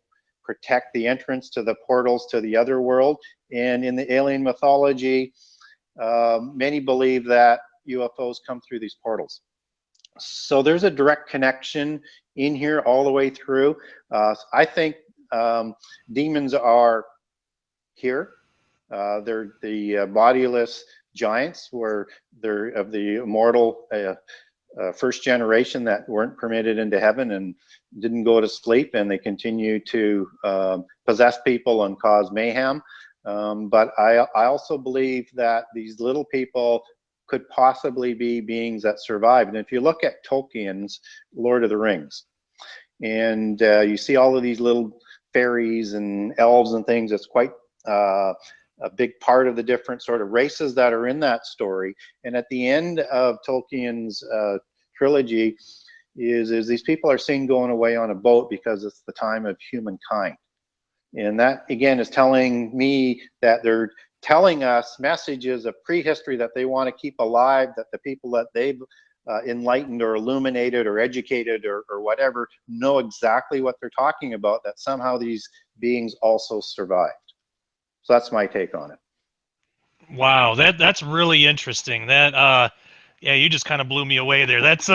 protect the entrance to the portals to the other world. And in the alien mythology, many believe that UFOs come through these portals. So there's a direct connection in here all the way through. I think demons are here. They're the bodiless giants, where they're of the immortal first generation that weren't permitted into heaven and didn't go to sleep, and they continue to possess people and cause mayhem. But I also believe that these little people could possibly be beings that survived. And if you look at Tolkien's Lord of the Rings, and you see all of these little fairies and elves and things, it's quite a big part of the different sort of races that are in that story. And at the end of Tolkien's trilogy is these people are seen going away on a boat because it's the time of humankind. And that, again, is telling me that they're telling us messages of prehistory that they want to keep alive, that the people that they've enlightened or illuminated or educated or whatever know exactly what they're talking about, that somehow these beings also survived. So that's my take on it. Wow, that's really interesting. That yeah, you just kind of blew me away there. That's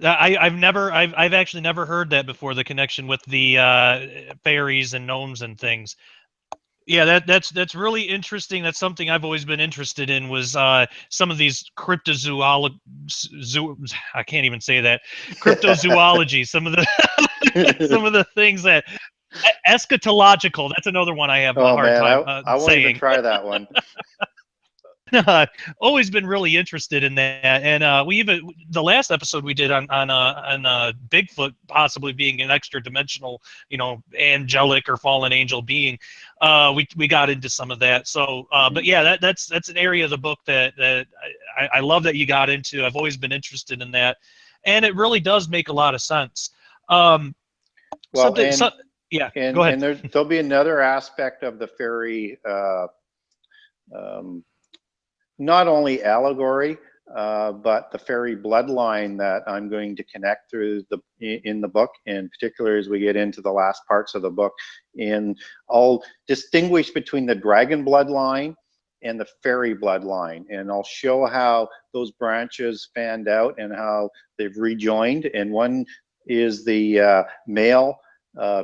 I've actually never heard that before, the connection with the fairies and gnomes and things. Yeah, that's really interesting. That's something I've always been interested in, was some of these cryptozoology. I can't even say that. Cryptozoology. Some of the some of the things that eschatological. That's another one I have a hard time I won't saying. even try that one. Always been really interested in that, and we even, the last episode we did on Bigfoot possibly being an extra dimensional, angelic or fallen angel being, we got into some of that. So, but yeah, that's an area of the book that I love that you got into. I've always been interested in that, and it really does make a lot of sense. Yeah, go ahead. And there'll be another aspect of the fairy. Not only allegory, but the fairy bloodline that I'm going to connect through in the book, in particular as we get into the last parts of the book. And I'll distinguish between the dragon bloodline and the fairy bloodline. And I'll show how those branches fanned out and how they've rejoined. And one is the male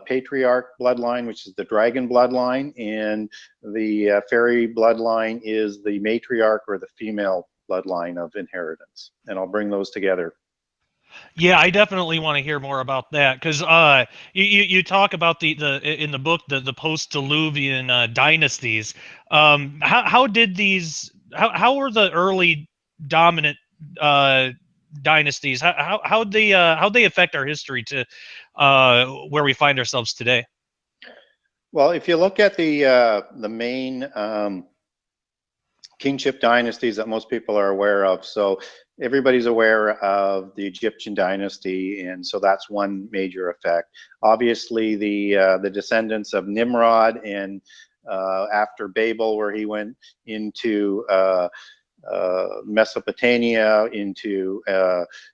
patriarch bloodline, which is the dragon bloodline, and the fairy bloodline is the matriarch or the female bloodline of inheritance. And I'll bring those together. Yeah, I definitely want to hear more about that, because you talk about the in the book the post-Diluvian dynasties. How did these how were the early dominant dynasties? How they affect our history to where we find ourselves today? Well, if you look at the main kingship dynasties that most people are aware of, so everybody's aware of the Egyptian dynasty, and so that's one major effect. Obviously, the descendants of Nimrod, and after Babel, where he went into Mesopotamia, into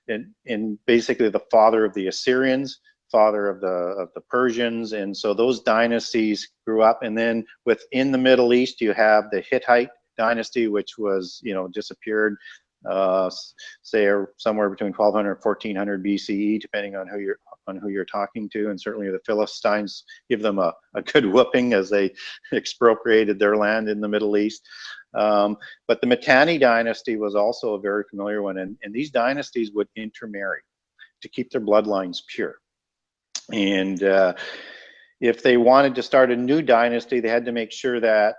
in basically the father of the Assyrians, father of the Persians, and so those dynasties grew up. And then within the Middle East, you have the Hittite dynasty, which was, disappeared, say somewhere between 1200 and 1400 BCE, depending on who you're talking to. And certainly the Philistines give them a good whooping as they expropriated their land in the Middle East. But the Mitanni dynasty was also a very familiar one, and these dynasties would intermarry to keep their bloodlines pure. And if they wanted to start a new dynasty, they had to make sure that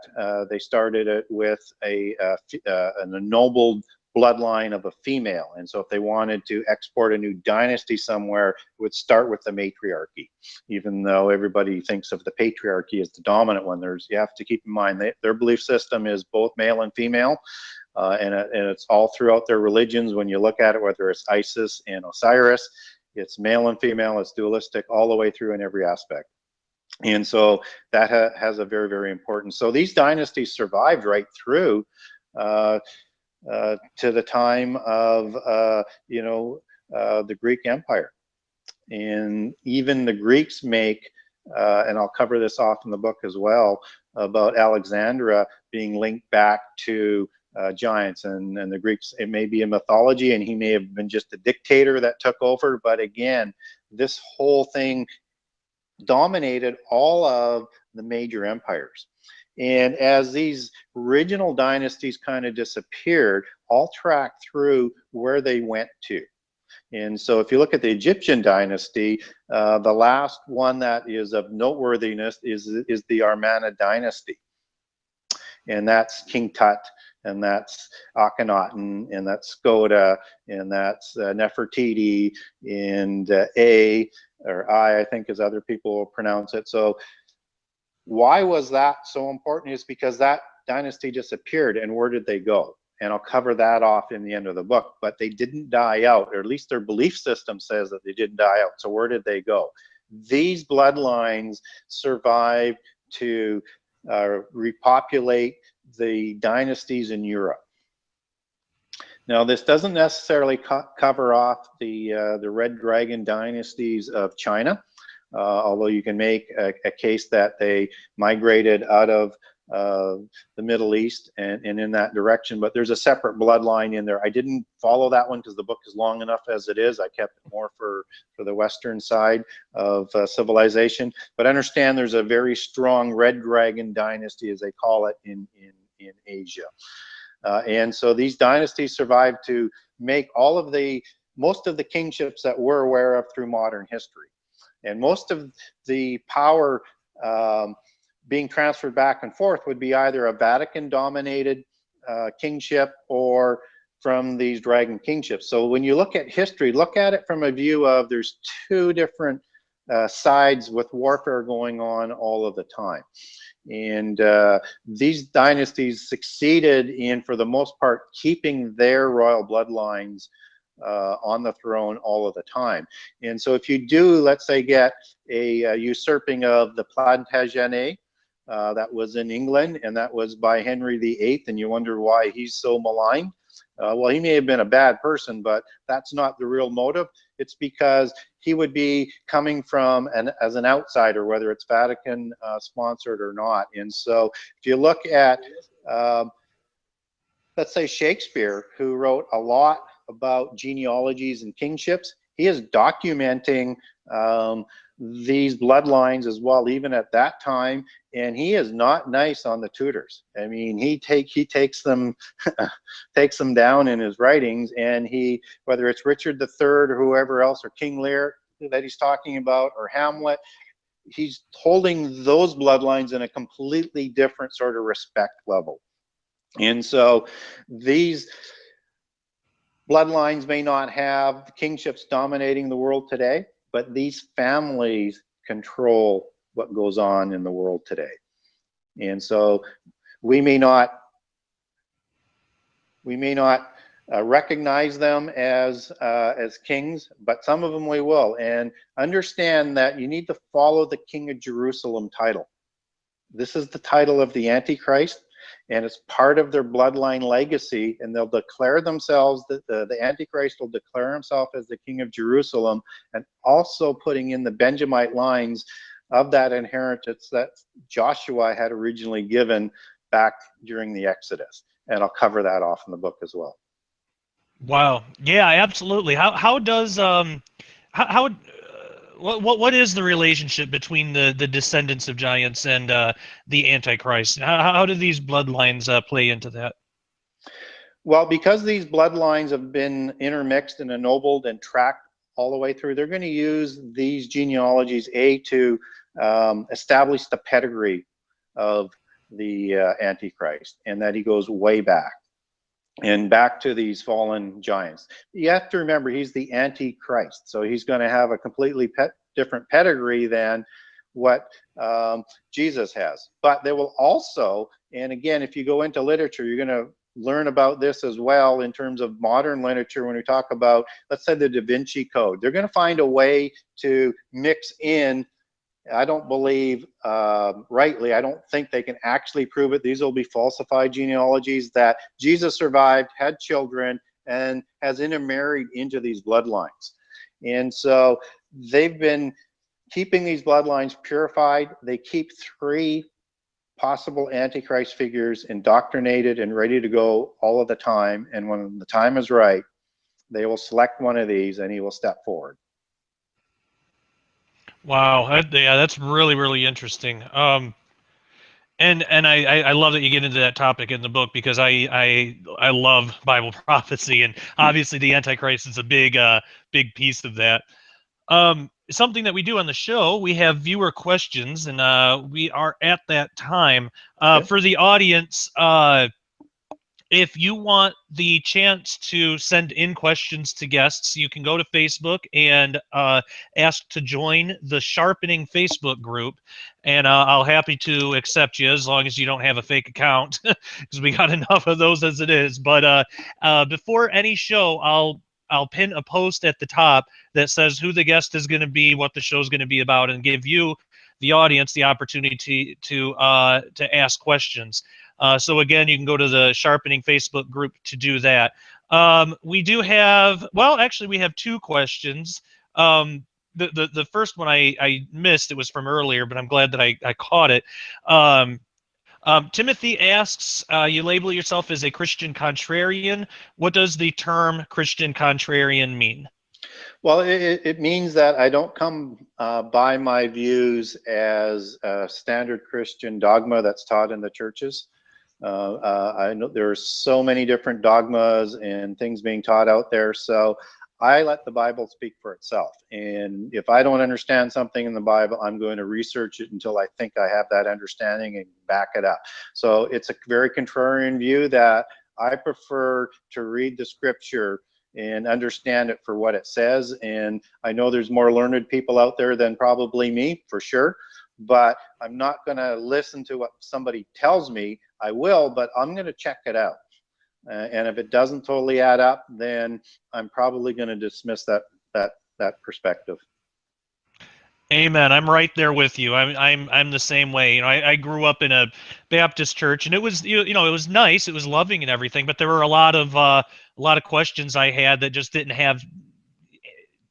they started it with an ennobled bloodline of a female. And so if they wanted to export a new dynasty somewhere, it would start with the matriarchy. Even though everybody thinks of the patriarchy as the dominant one, you have to keep in mind their belief system is both male and female. And it's all throughout their religions. When you look at it, whether it's Isis and Osiris, it's male and female, it's dualistic all the way through in every aspect. And so that has a very, very important. So these dynasties survived right through to the time of, the Greek Empire. And even the Greeks make, and I'll cover this off in the book as well, about Alexandra being linked back to giants. And the Greeks, it may be a mythology, and he may have been just a dictator that took over. But again, this whole thing dominated all of the major empires. And as these original dynasties kind of disappeared, I'll track through where they went to. And so if you look at the Egyptian dynasty, the last one that is of noteworthiness is the Amarna dynasty. And that's King Tut, and that's Akhenaten, and that's Skoda, and that's Nefertiti, and I think as other people will pronounce it. So why was that so important? Is because that dynasty disappeared, and where did they go? And I'll cover that off in the end of the book. But they didn't die out, or at least their belief system says that they didn't die out. So where did they go? These bloodlines survived to repopulate the dynasties in Europe. Now, this doesn't necessarily cover off the Red Dragon dynasties of China, although you can make a case that they migrated out of the Middle East and in that direction. But there's a separate bloodline in there. I didn't follow that one because the book is long enough as it is. I kept it more for the Western side of civilization. But understand there's a very strong Red Dragon dynasty, as they call it, in Asia. And so these dynasties survived to make most of the kingships that we're aware of through modern history. And most of the power being transferred back and forth would be either a Vatican-dominated kingship or from these dragon kingships. So when you look at history, look at it from a view of there's two different sides with warfare going on all of the time. And these dynasties succeeded in, for the most part, keeping their royal bloodlines on the throne all of the time. And so if you do, let's say, get a usurping of the Plantagenet, that was in England, and that was by Henry VIII, and you wonder why he's so maligned. Well, he may have been a bad person, but that's not the real motive. It's because he would be coming from as an outsider, whether it's Vatican sponsored or not. And so if you look at let's say Shakespeare, who wrote a lot about genealogies and kingships, he is documenting these bloodlines as well, even at that time, and he is not nice on the Tudors. I mean, he takes them takes them down in his writings, and whether it's Richard III or whoever else, or King Lear that he's talking about, or Hamlet, he's holding those bloodlines in a completely different sort of respect level. And so these bloodlines may not have kingships dominating the world today, but these families control what goes on in the world today. And so we may not recognize them as kings, but some of them we will. And understand that you need to follow the King of Jerusalem title. This is the title of the Antichrist, and it's part of their bloodline legacy, and they'll declare themselves, that the Antichrist will declare himself as the King of Jerusalem, and also putting in the Benjamite lines of that inheritance that Joshua had originally given back during the Exodus. And I'll cover that off in the book as well. Wow. Yeah, absolutely. How does what is the relationship between the descendants of giants and the Antichrist? How do these bloodlines play into that? Well, because these bloodlines have been intermixed and ennobled and tracked all the way through, they're going to use these genealogies to establish the pedigree of the Antichrist, and that he goes way back and back to these fallen giants. You have to remember, he's the Antichrist, so he's going to have a completely different pedigree than what Jesus has. But they will also, and again, if you go into literature, you're going to learn about this as well in terms of modern literature. When we talk about, let's say, the Da Vinci Code, they're going to find a way to mix in, I don't believe, rightly, I don't think they can actually prove it, these will be falsified genealogies, that Jesus survived, had children, and has intermarried into these bloodlines. And so they've been keeping these bloodlines purified. They keep 3 possible Antichrist figures indoctrinated and ready to go all of the time. And when the time is right, they will select one of these and he will step forward. Wow, yeah, that's really, really interesting. And I love that you get into that topic in the book, because I love Bible prophecy, and obviously the Antichrist is a big piece of that. Something that we do on the show, we have viewer questions, and we are at that time. For the audience, if you want the chance to send in questions to guests, you can go to Facebook and ask to join the Sharpening Facebook group, and I'll happy to accept you as long as you don't have a fake account, because we got enough of those as it is. But before any show, I'll pin a post at the top that says who the guest is going to be, what the show is going to be about, and give you, the audience, the opportunity to ask questions. So again, you can go to the Sharpening Facebook group to do that. We do have, well, actually, we have 2 questions. The first one I missed. It was from earlier, but I'm glad that I caught it. Timothy asks, you label yourself as a Christian contrarian. What does the term Christian contrarian mean? Well, it means that I don't come by my views as a standard Christian dogma that's taught in the churches. I know there are so many different dogmas and things being taught out there, so I let the Bible speak for itself. And if I don't understand something in the Bible, I'm going to research it until I think I have that understanding and back it up. So it's a very contrarian view that I prefer to read the scripture and understand it for what it says. And I know there's more learned people out there than probably me, for sure, but I'm not going to listen to what somebody tells me. I will, but I'm going to check it out. And if it doesn't totally add up, then I'm probably going to dismiss that perspective. Amen. I'm right there with you. I'm the same way. You know, I grew up in a Baptist church, and it was it was nice, it was loving and everything, but there were a lot of questions I had that just didn't have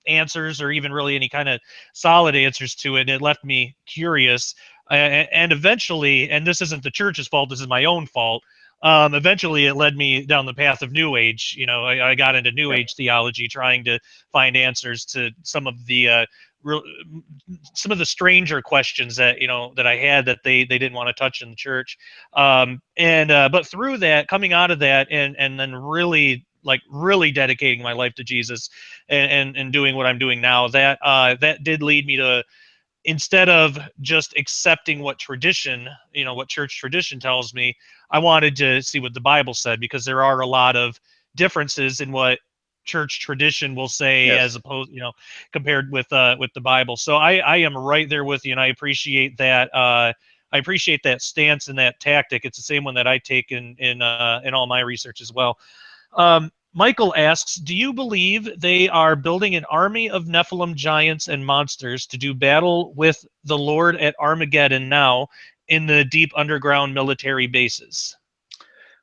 answers, or even really any kind of solid answers to it. And it left me curious. And eventually, and this isn't the church's fault, this is my own fault, Eventually it led me down the path of New Age. You know, I got into New Age theology, trying to find answers to some of the some of the stranger questions that, you know, that I had that they didn't want to touch in the church. But through that, coming out of that, and then really dedicating my life to Jesus, and doing what I'm doing now, that did lead me to, instead of just accepting what tradition, you know, what church tradition tells me, I wanted to see what the Bible said, because there are a lot of differences in what church tradition will say, Yes. as opposed, you know, compared with the Bible. So I am right there with you, and I appreciate that. I appreciate that stance and that tactic. It's the same one that I take in all my research as well. Michael asks, do you believe they are building an army of Nephilim giants and monsters to do battle with the Lord at Armageddon now in the deep underground military bases?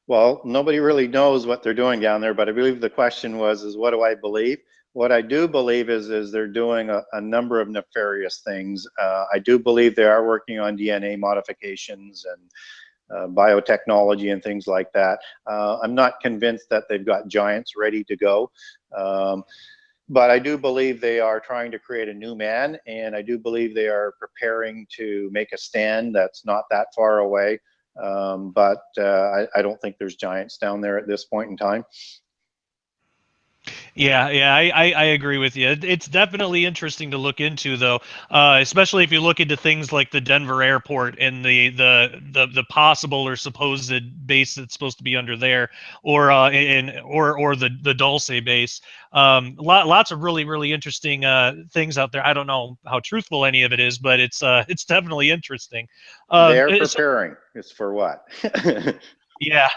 Well, nobody really knows what they're doing down there, but I believe the question is what do I believe? What I do believe is they're doing a number of nefarious things. I do believe they are working on DNA modifications and biotechnology and things like that. I'm not convinced that they've got giants ready to go. But I do believe they are trying to create a new man, and I do believe they are preparing to make a stand that's not that far away. I don't think there's giants down there at this point in time. Yeah, I agree with you. It's definitely interesting to look into, though, especially if you look into things like the Denver airport and the possible or supposed base that's supposed to be under there, or the Dulce base. Lots of really interesting things out there. I don't know how truthful any of it is, but it's definitely interesting. They're preparing. It's for what? Yeah,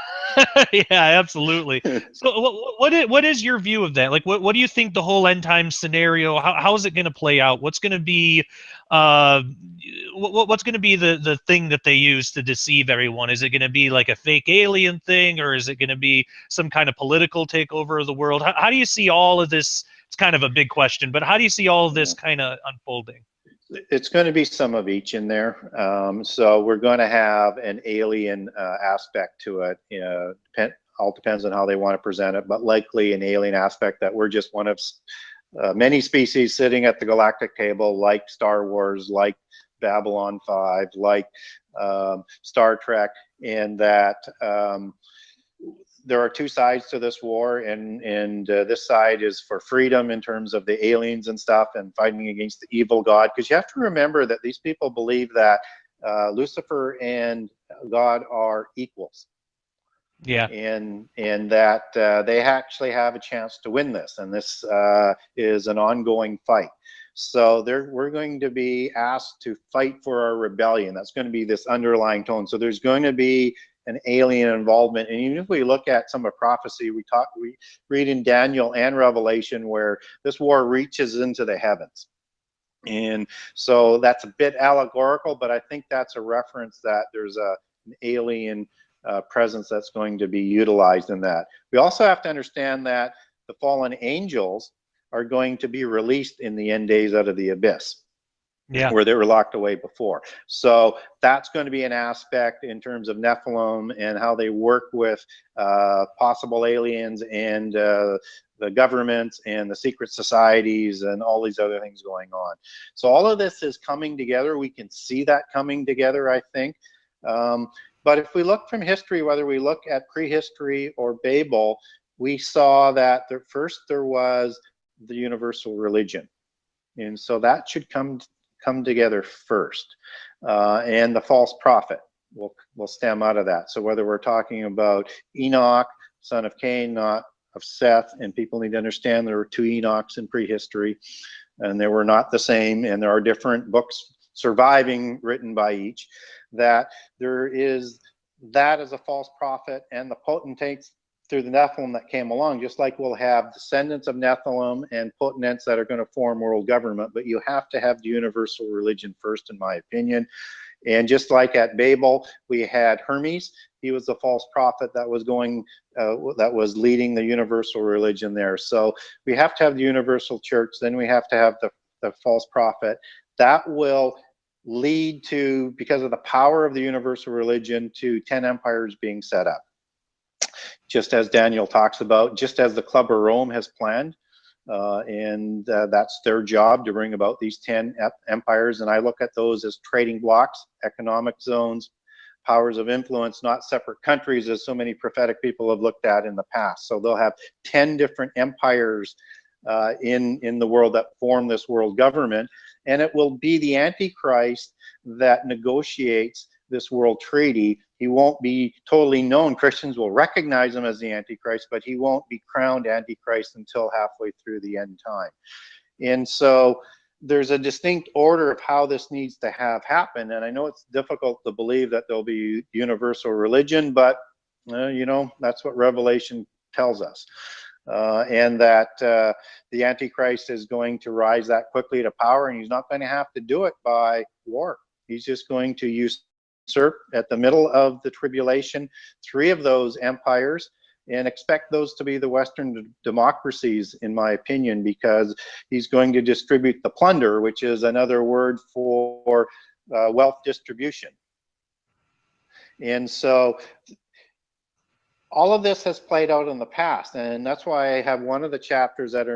yeah, absolutely. So, what is your view of that? Like, what do you think the whole end time scenario? How is it going to play out? What's going to be, what's going to be the thing that they use to deceive everyone? Is it going to be like a fake alien thing, or is it going to be some kind of political takeover of the world? How do you see all of this? It's kind of a big question, but how do you see all of this kind of unfolding? It's going to be some of each in there. So we're going to have an alien aspect to it. All depends on how they want to present it, but likely an alien aspect that we're just one of many species sitting at the galactic table, like Star Wars, like Babylon 5, like Star Trek, and that there are two sides to this war, and this side is for freedom in terms of the aliens and stuff, and fighting against the evil God. Because you have to remember that these people believe that Lucifer and God are equals. Yeah. And that they actually have a chance to win this, and this is an ongoing fight. So we're going to be asked to fight for our rebellion. That's going to be this underlying tone. So there's going to be an alien involvement. And even if we look at some of prophecy, we read in Daniel and Revelation where this war reaches into the heavens. And so that's a bit allegorical, but I think that's a reference that there's an alien presence that's going to be utilized in that. We also have to understand that the fallen angels are going to be released in the end days out of the abyss. Yeah. Where they were locked away before. So that's going to be an aspect in terms of Nephilim and how they work with possible aliens and the governments and the secret societies and all these other things going on. So all of this is coming together. We can see that coming together, I think. But if we look from history, whether we look at prehistory or Babel, we saw that first there was the universal religion. And so that should come together first, and the false prophet will stem out of that. So whether we're talking about Enoch, son of Cain, not of Seth, and people need to understand there were two Enochs in prehistory, and they were not the same, and there are different books surviving written by each, that there is that as a false prophet, and the potentates through the Nephilim that came along, just like we'll have descendants of Nephilim and potentates that are going to form world government, but you have to have the universal religion first, in my opinion. And just like at Babel, we had Hermes. He was the false prophet that was that was leading the universal religion there. So we have to have the universal church, then we have to have the false prophet. That will lead to, because of the power of the universal religion, to 10 empires being set up. just as Daniel talks about, just as the Club of Rome has planned. That's their job, to bring about these 10 empires. And I look at those as trading blocks, economic zones, powers of influence, not separate countries, as so many prophetic people have looked at in the past. So they'll have 10 different empires in the world that form this world government. And it will be the Antichrist that negotiates this world treaty. He won't be totally known. Christians will recognize him as the Antichrist, but he won't be crowned Antichrist until halfway through the end time. And so there's a distinct order of how this needs to have happen. And I know it's difficult to believe that there'll be universal religion, but you know, that's what Revelation tells us. And that the Antichrist is going to rise that quickly to power, and he's not going to have to do it by war. He's just going to usurp at the middle of the tribulation 3 of those empires, and expect those to be the Western democracies, in my opinion, because he's going to distribute the plunder, which is another word for wealth distribution. And so all of this has played out in the past, and that's why I have one of the chapters that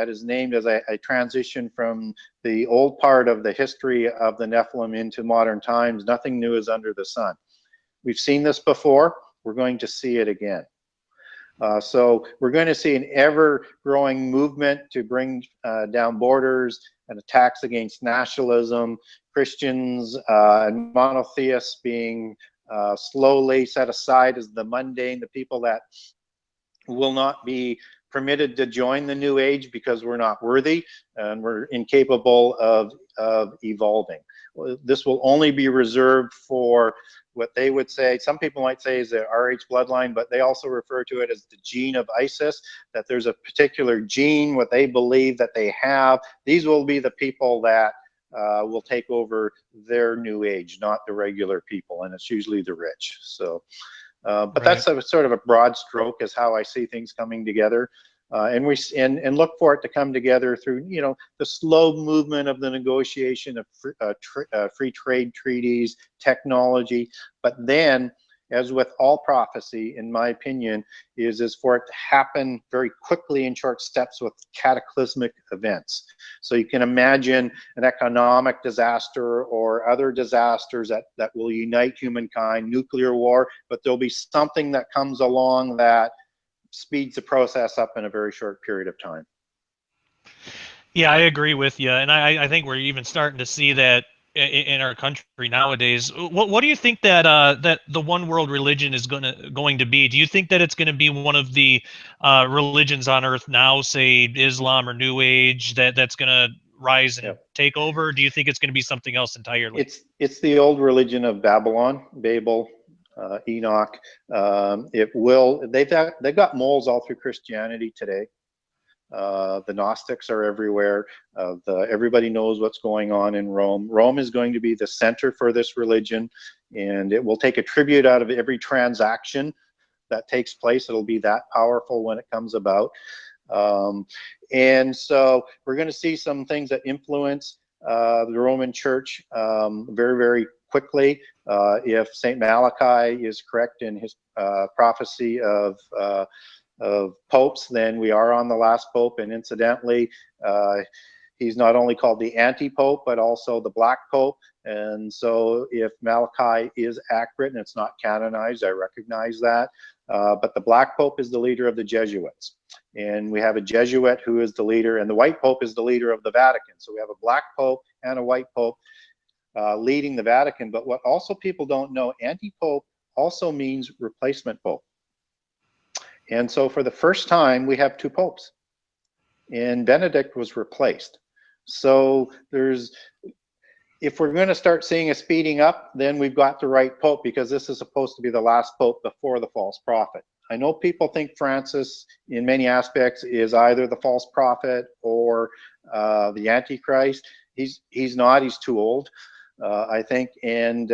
is named as I transition from the old part of the history of the Nephilim into modern times. Nothing new is under the sun. We've seen this before. We're going to see it again. So we're going to see an ever-growing movement to bring down borders and attacks against nationalism, Christians and monotheists being slowly set aside as the mundane, the people that will not be permitted to join the new age because we're not worthy and we're incapable of evolving. This will only be reserved for what they would say, some people might say is the RH bloodline, but they also refer to it as the gene of Isis, that there's a particular gene, what they believe that they have. These will be the people that will take over their new age, not the regular people, and it's usually the rich. So, but right. That's a sort of a broad stroke as how I see things coming together. And look for it to come together through, you know, the slow movement of the negotiation of free trade treaties, technology. But then, as with all prophecy, in my opinion, is for it to happen very quickly in short steps with cataclysmic events. So you can imagine an economic disaster or other disasters that will unite humankind, nuclear war, but there'll be something that comes along that speeds the process up in a very short period of time. Yeah, I agree with you, and I think we're even starting to see that in our country nowadays. What do you think that that the one world religion is going to be? Do you think that it's going to be one of the religions on earth now, say Islam or New Age, that's going to rise and take over? Do you think it's going to be something else entirely? It's the old religion of Babylon, Babel, Enoch. They've got moles all through Christianity today. The Gnostics are everywhere. Everybody knows what's going on in Rome. Rome is going to be the center for this religion, and it will take a tribute out of every transaction that takes place. It'll be that powerful when it comes about. And so we're going to see some things that influence the Roman Church very, very quickly. If St. Malachi is correct in his prophecy of popes, then we are on the last pope. And incidentally, he's not only called the anti-pope, but also the black pope. And so if Malachi is accurate, and it's not canonized, I recognize that. But the black pope is the leader of the Jesuits. And we have a Jesuit who is the leader, and the white pope is the leader of the Vatican. So we have a black pope and a white pope leading the Vatican. But what also people don't know, anti-pope also means replacement pope. And so for the first time, we have 2 popes, and Benedict was replaced. So if we're going to start seeing a speeding up, then we've got the right pope, because this is supposed to be the last pope before the false prophet. I know people think Francis, in many aspects, is either the false prophet or the Antichrist. He's not. He's too old, I think, and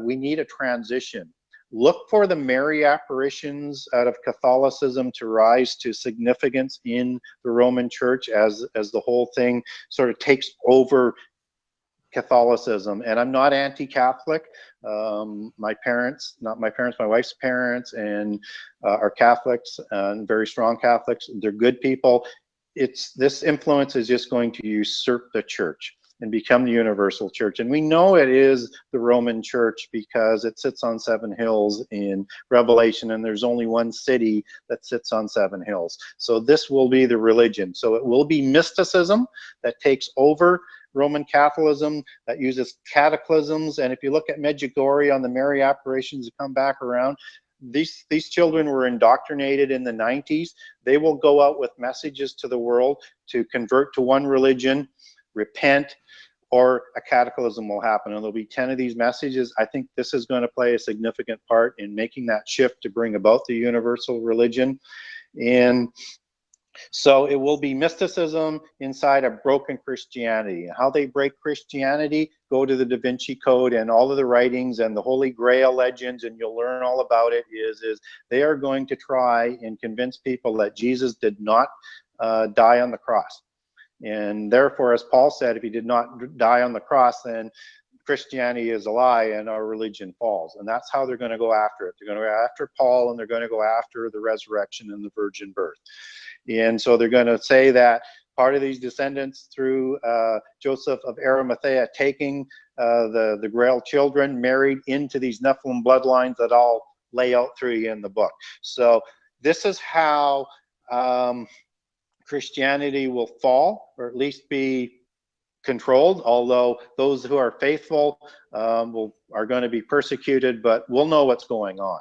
we need a transition. Look for the Mary apparitions out of Catholicism to rise to significance in the Roman Church as the whole thing sort of takes over Catholicism, and I'm not anti-Catholic. My parents, not my parents, my wife's parents, and are Catholics, and very strong Catholics. They're good people. This influence is just going to usurp the church and become the universal church. And we know it is the Roman church because it sits on 7 hills in Revelation, and there's only one city that sits on 7 hills. So this will be the religion. So it will be mysticism that takes over Roman Catholicism, that uses cataclysms. And if you look at Medjugorje on the Mary apparitions that come back around, these children were indoctrinated in the 90s. They will go out with messages to the world to convert to one religion, repent, or a cataclysm will happen. And there'll be 10 of these messages. I think this is going to play a significant part in making that shift to bring about the universal religion. And so it will be mysticism inside a broken Christianity. How they break Christianity, go to the Da Vinci Code and all of the writings and the Holy Grail legends, and you'll learn all about it, is they are going to try and convince people that Jesus did not die on the cross. And therefore, as Paul said, if he did not die on the cross, then Christianity is a lie and our religion falls. And that's how they're going to go after it. They're going to go after Paul, and they're going to go after the resurrection and the virgin birth. And so they're going to say that part of these descendants through Joseph of Arimathea taking the Grail children married into these Nephilim bloodlines that I'll lay out through you in the book. So this is how Christianity will fall, or at least be controlled, although those who are faithful are going to be persecuted, but we'll know what's going on.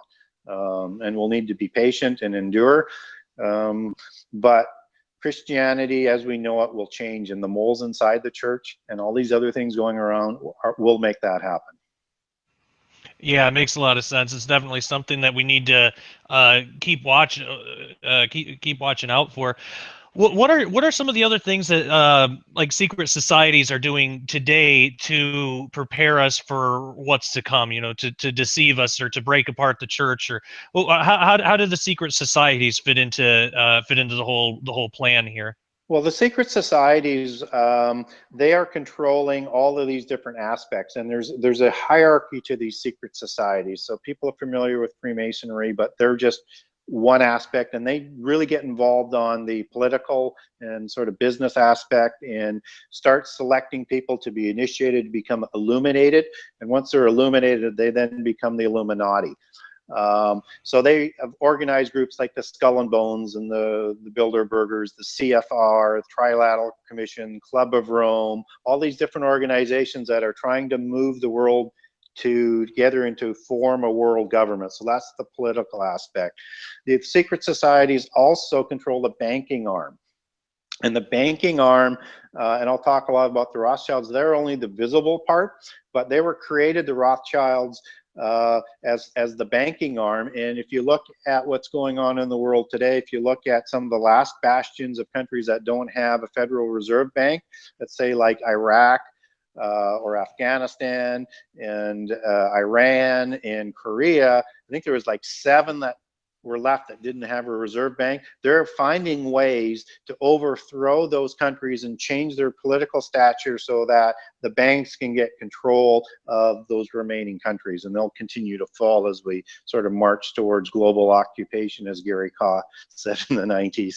And we'll need to be patient and endure. But Christianity, as we know it, will change, and the moles inside the church and all these other things going around will make that happen. Yeah, it makes a lot of sense. It's definitely something that we need to keep watching out for. What are some of the other things that like secret societies are doing today to prepare us for what's to come? You know, to deceive us or to break apart the church, or how do the secret societies fit into the whole plan here? Well, the secret societies, they are controlling all of these different aspects, and there's a hierarchy to these secret societies. So people are familiar with Freemasonry, but they're just one aspect, and they really get involved on the political and sort of business aspect and start selecting people to be initiated to become illuminated. And once they're illuminated, they then become the Illuminati. So they have organized groups like the Skull and Bones and the Bilderbergers, the CFR, the Trilateral Commission, Club of Rome, all these different organizations that are trying to move the world together and to form a world government. So that's the political aspect. The secret societies also control the banking arm. And the banking arm, and I'll talk a lot about the Rothschilds, they're only the visible part, but they were created, the Rothschilds, as the banking arm. And if you look at what's going on in the world today, if you look at some of the last bastions of countries that don't have a Federal Reserve Bank, let's say like Iraq, or Afghanistan and Iran and Korea, I think there was like 7 that were left that didn't have a reserve bank. They're finding ways to overthrow those countries and change their political stature so that the banks can get control of those remaining countries, and they'll continue to fall as we sort of march towards global occupation, as Gary Kaw said in the 90s.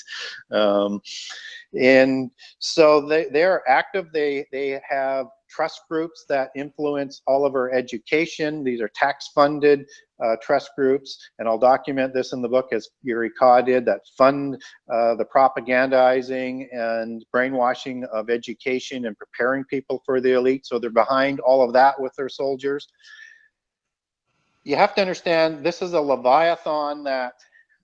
And so they are active. They have trust groups that influence all of our education. These are tax-funded trust groups, and I'll document this in the book, as Gary Kaw did, that fund the propagandizing and brainwashing of education and preparing people for the elite. So they're behind all of that with their soldiers. You have to understand, this is a Leviathan that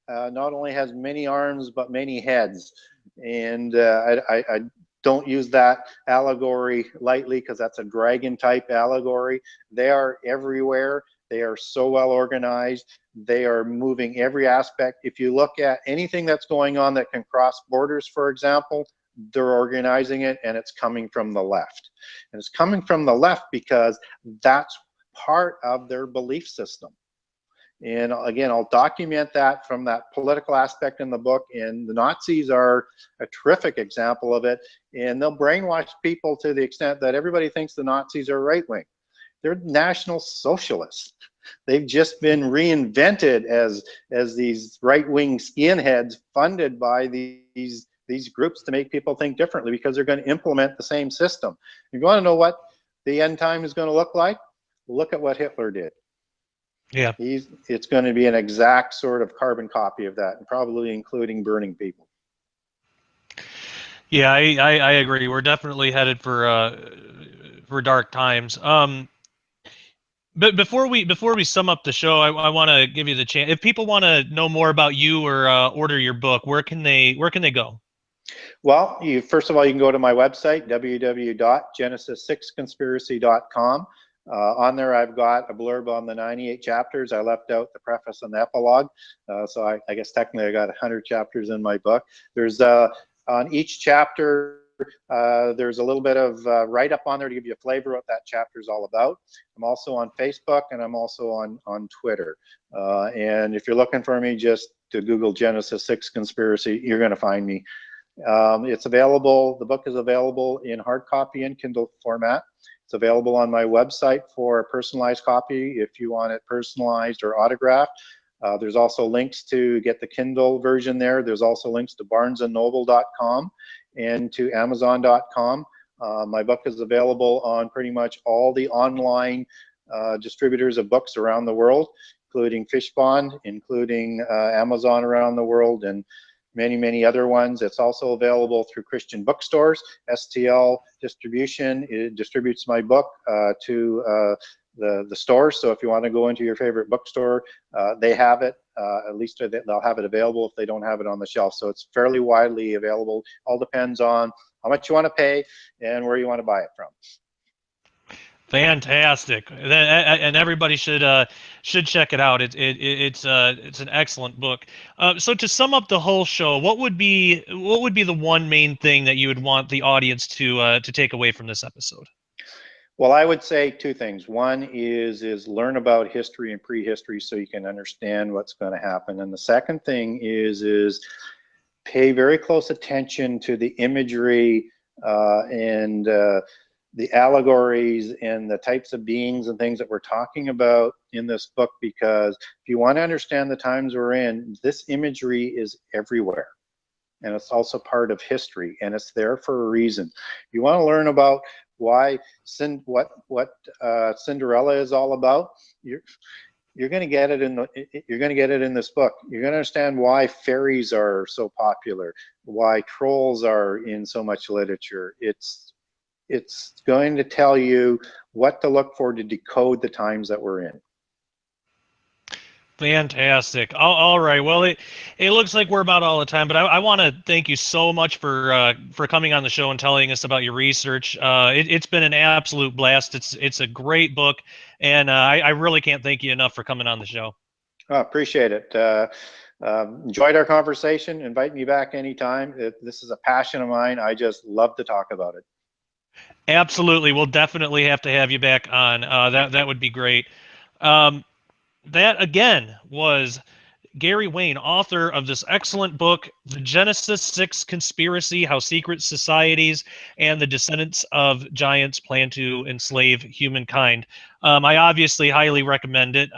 not only has many arms, but many heads. And I don't use that allegory lightly, because that's a dragon type allegory. They are everywhere. They are so well organized. They are moving every aspect. If you look at anything that's going on that can cross borders, for example, they're organizing it, and it's coming from the left. And it's coming from the left because that's part of their belief system. And again, I'll document that from that political aspect in the book, and the Nazis are a terrific example of it. And they'll brainwash people to the extent that everybody thinks the Nazis are right-wing. They're National Socialists. They've just been reinvented as these right-wing skinheads funded by these groups to make people think differently, because they're going to implement the same system. If you want to know what the end time is going to look like, look at what Hitler did. Yeah. It's going to be an exact sort of carbon copy of that, and probably including burning people. Yeah, I agree. We're definitely headed for dark times. But before we sum up the show, I want to give you the chance. If people want to know more about you or order your book, where can they go? Well, first of all, you can go to my website, www.genesis6conspiracy.com. On there, I've got a blurb on the 98 chapters. I left out the preface and the epilogue, so I guess technically I got 100 chapters in my book. There's on each chapter, there's a little bit of write-up on there to give you a flavor of what that chapter is all about. I'm also on Facebook, and I'm also on Twitter. And if you're looking for me, just to Google Genesis 6 Conspiracy, you're going to find me. It's available. The book is available in hard copy and Kindle format. It's available on my website for a personalized copy if you want it personalized or autographed. There's also links to get the Kindle version there. There's also links to barnesandnoble.com and to amazon.com. My book is available on pretty much all the online distributors of books around the world, including Fishbond, including Amazon around the world, and many other ones. It's also available through Christian bookstores. STL Distribution, it distributes my book to the stores. So if you want to go into your favorite bookstore, they have it. At least they'll have it available if they don't have it on the shelf. So it's fairly widely available. All depends on how much you want to pay and where you want to buy it from. Fantastic, and everybody should check it out. It's an excellent book. So to sum up the whole show, what would be the one main thing that you would want the audience to take away from this episode? Well, I would say two things. One is learn about history and prehistory so you can understand what's going to happen. And the second thing is pay very close attention to the imagery and the allegories and the types of beings and things that we're talking about in this book, because if you want to understand the times we're in, this imagery is everywhere. And it's also part of history, and it's there for a reason. If you want to learn about why what Cinderella is all about, you're going to get it in this book. You're going to understand why fairies are so popular, why trolls are in so much literature. It's going to tell you what to look for to decode the times that we're in. Fantastic. All right. Well, it looks like we're about all the time, but I want to thank you so much for coming on the show and telling us about your research. It's been an absolute blast. It's a great book, and I really can't thank you enough for coming on the show. Oh, appreciate it. Enjoyed our conversation. Invite me back anytime. This is a passion of mine. I just love to talk about it. Absolutely. We'll definitely have to have you back on. That would be great. That, again, was Gary Wayne, author of this excellent book, The Genesis 6 Conspiracy, How Secret Societies and the Descendants of Giants Plan to Enslave Humankind. I obviously highly recommend it.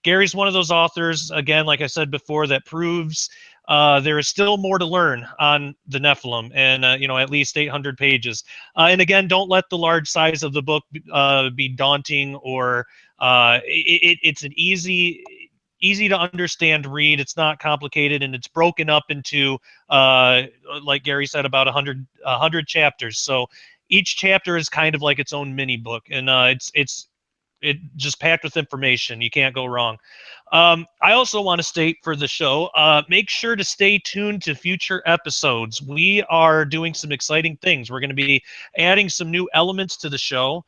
Gary's one of those authors, again, like I said before, that proves there is still more to learn on the Nephilim, and at least 800 pages. And again, don't let the large size of the book be daunting, or it's an easy to understand read. It's not complicated, and it's broken up into like Gary said, about 100 chapters. So each chapter is kind of like its own mini book, and it's just packed with information. You can't go wrong. I also want to state for the show, make sure to stay tuned to future episodes. We are doing some exciting things. We're going to be adding some new elements to the show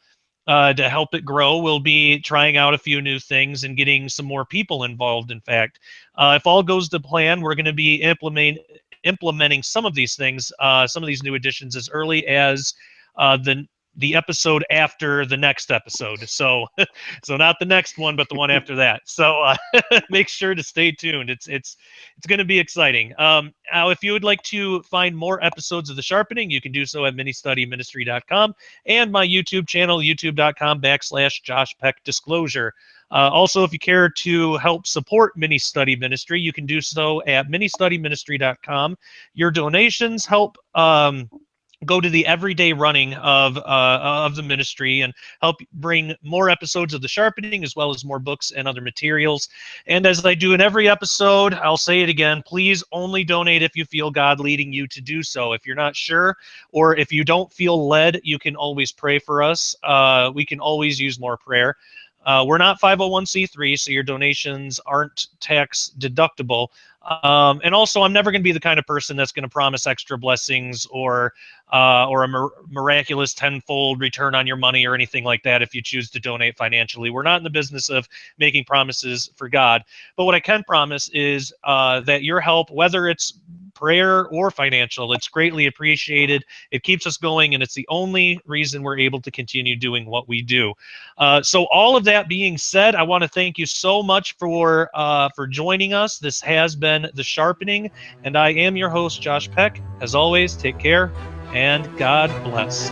to help it grow. We'll be trying out a few new things and getting some more people involved, in fact. If all goes to plan, we're going to be implementing some of these things, some of these new additions as early as the the episode after the next episode. So so not the next one, but the one after that. So make sure to stay tuned. It's going to be exciting. Now, if you would like to find more episodes of The Sharpening, you can do so at ministudyministry.com and my YouTube channel, youtube.com/Josh Peck Disclosure. Also, if you care to help support Mini Study Ministry, you can do so at ministudyministry.com. Your donations help go to the everyday running of the ministry and help bring more episodes of The Sharpening, as well as more books and other materials. And as I do in every episode, I'll say it again, please only donate if you feel God leading you to do so. If you're not sure, or if you don't feel led, you can always pray for us. We can always use more prayer. We're not 501c3, so your donations aren't tax deductible. And also, I'm never going to be the kind of person that's going to promise extra blessings or a miraculous tenfold return on your money or anything like that if you choose to donate financially. We're not in the business of making promises for God. But what I can promise is that your help, whether it's prayer or financial, it's greatly appreciated. It keeps us going, and it's the only reason we're able to continue doing what we do. So all of that being said, I want to thank you so much for joining us. This has been The Sharpening, and I am your host, Josh Peck. As always, take care, and God bless.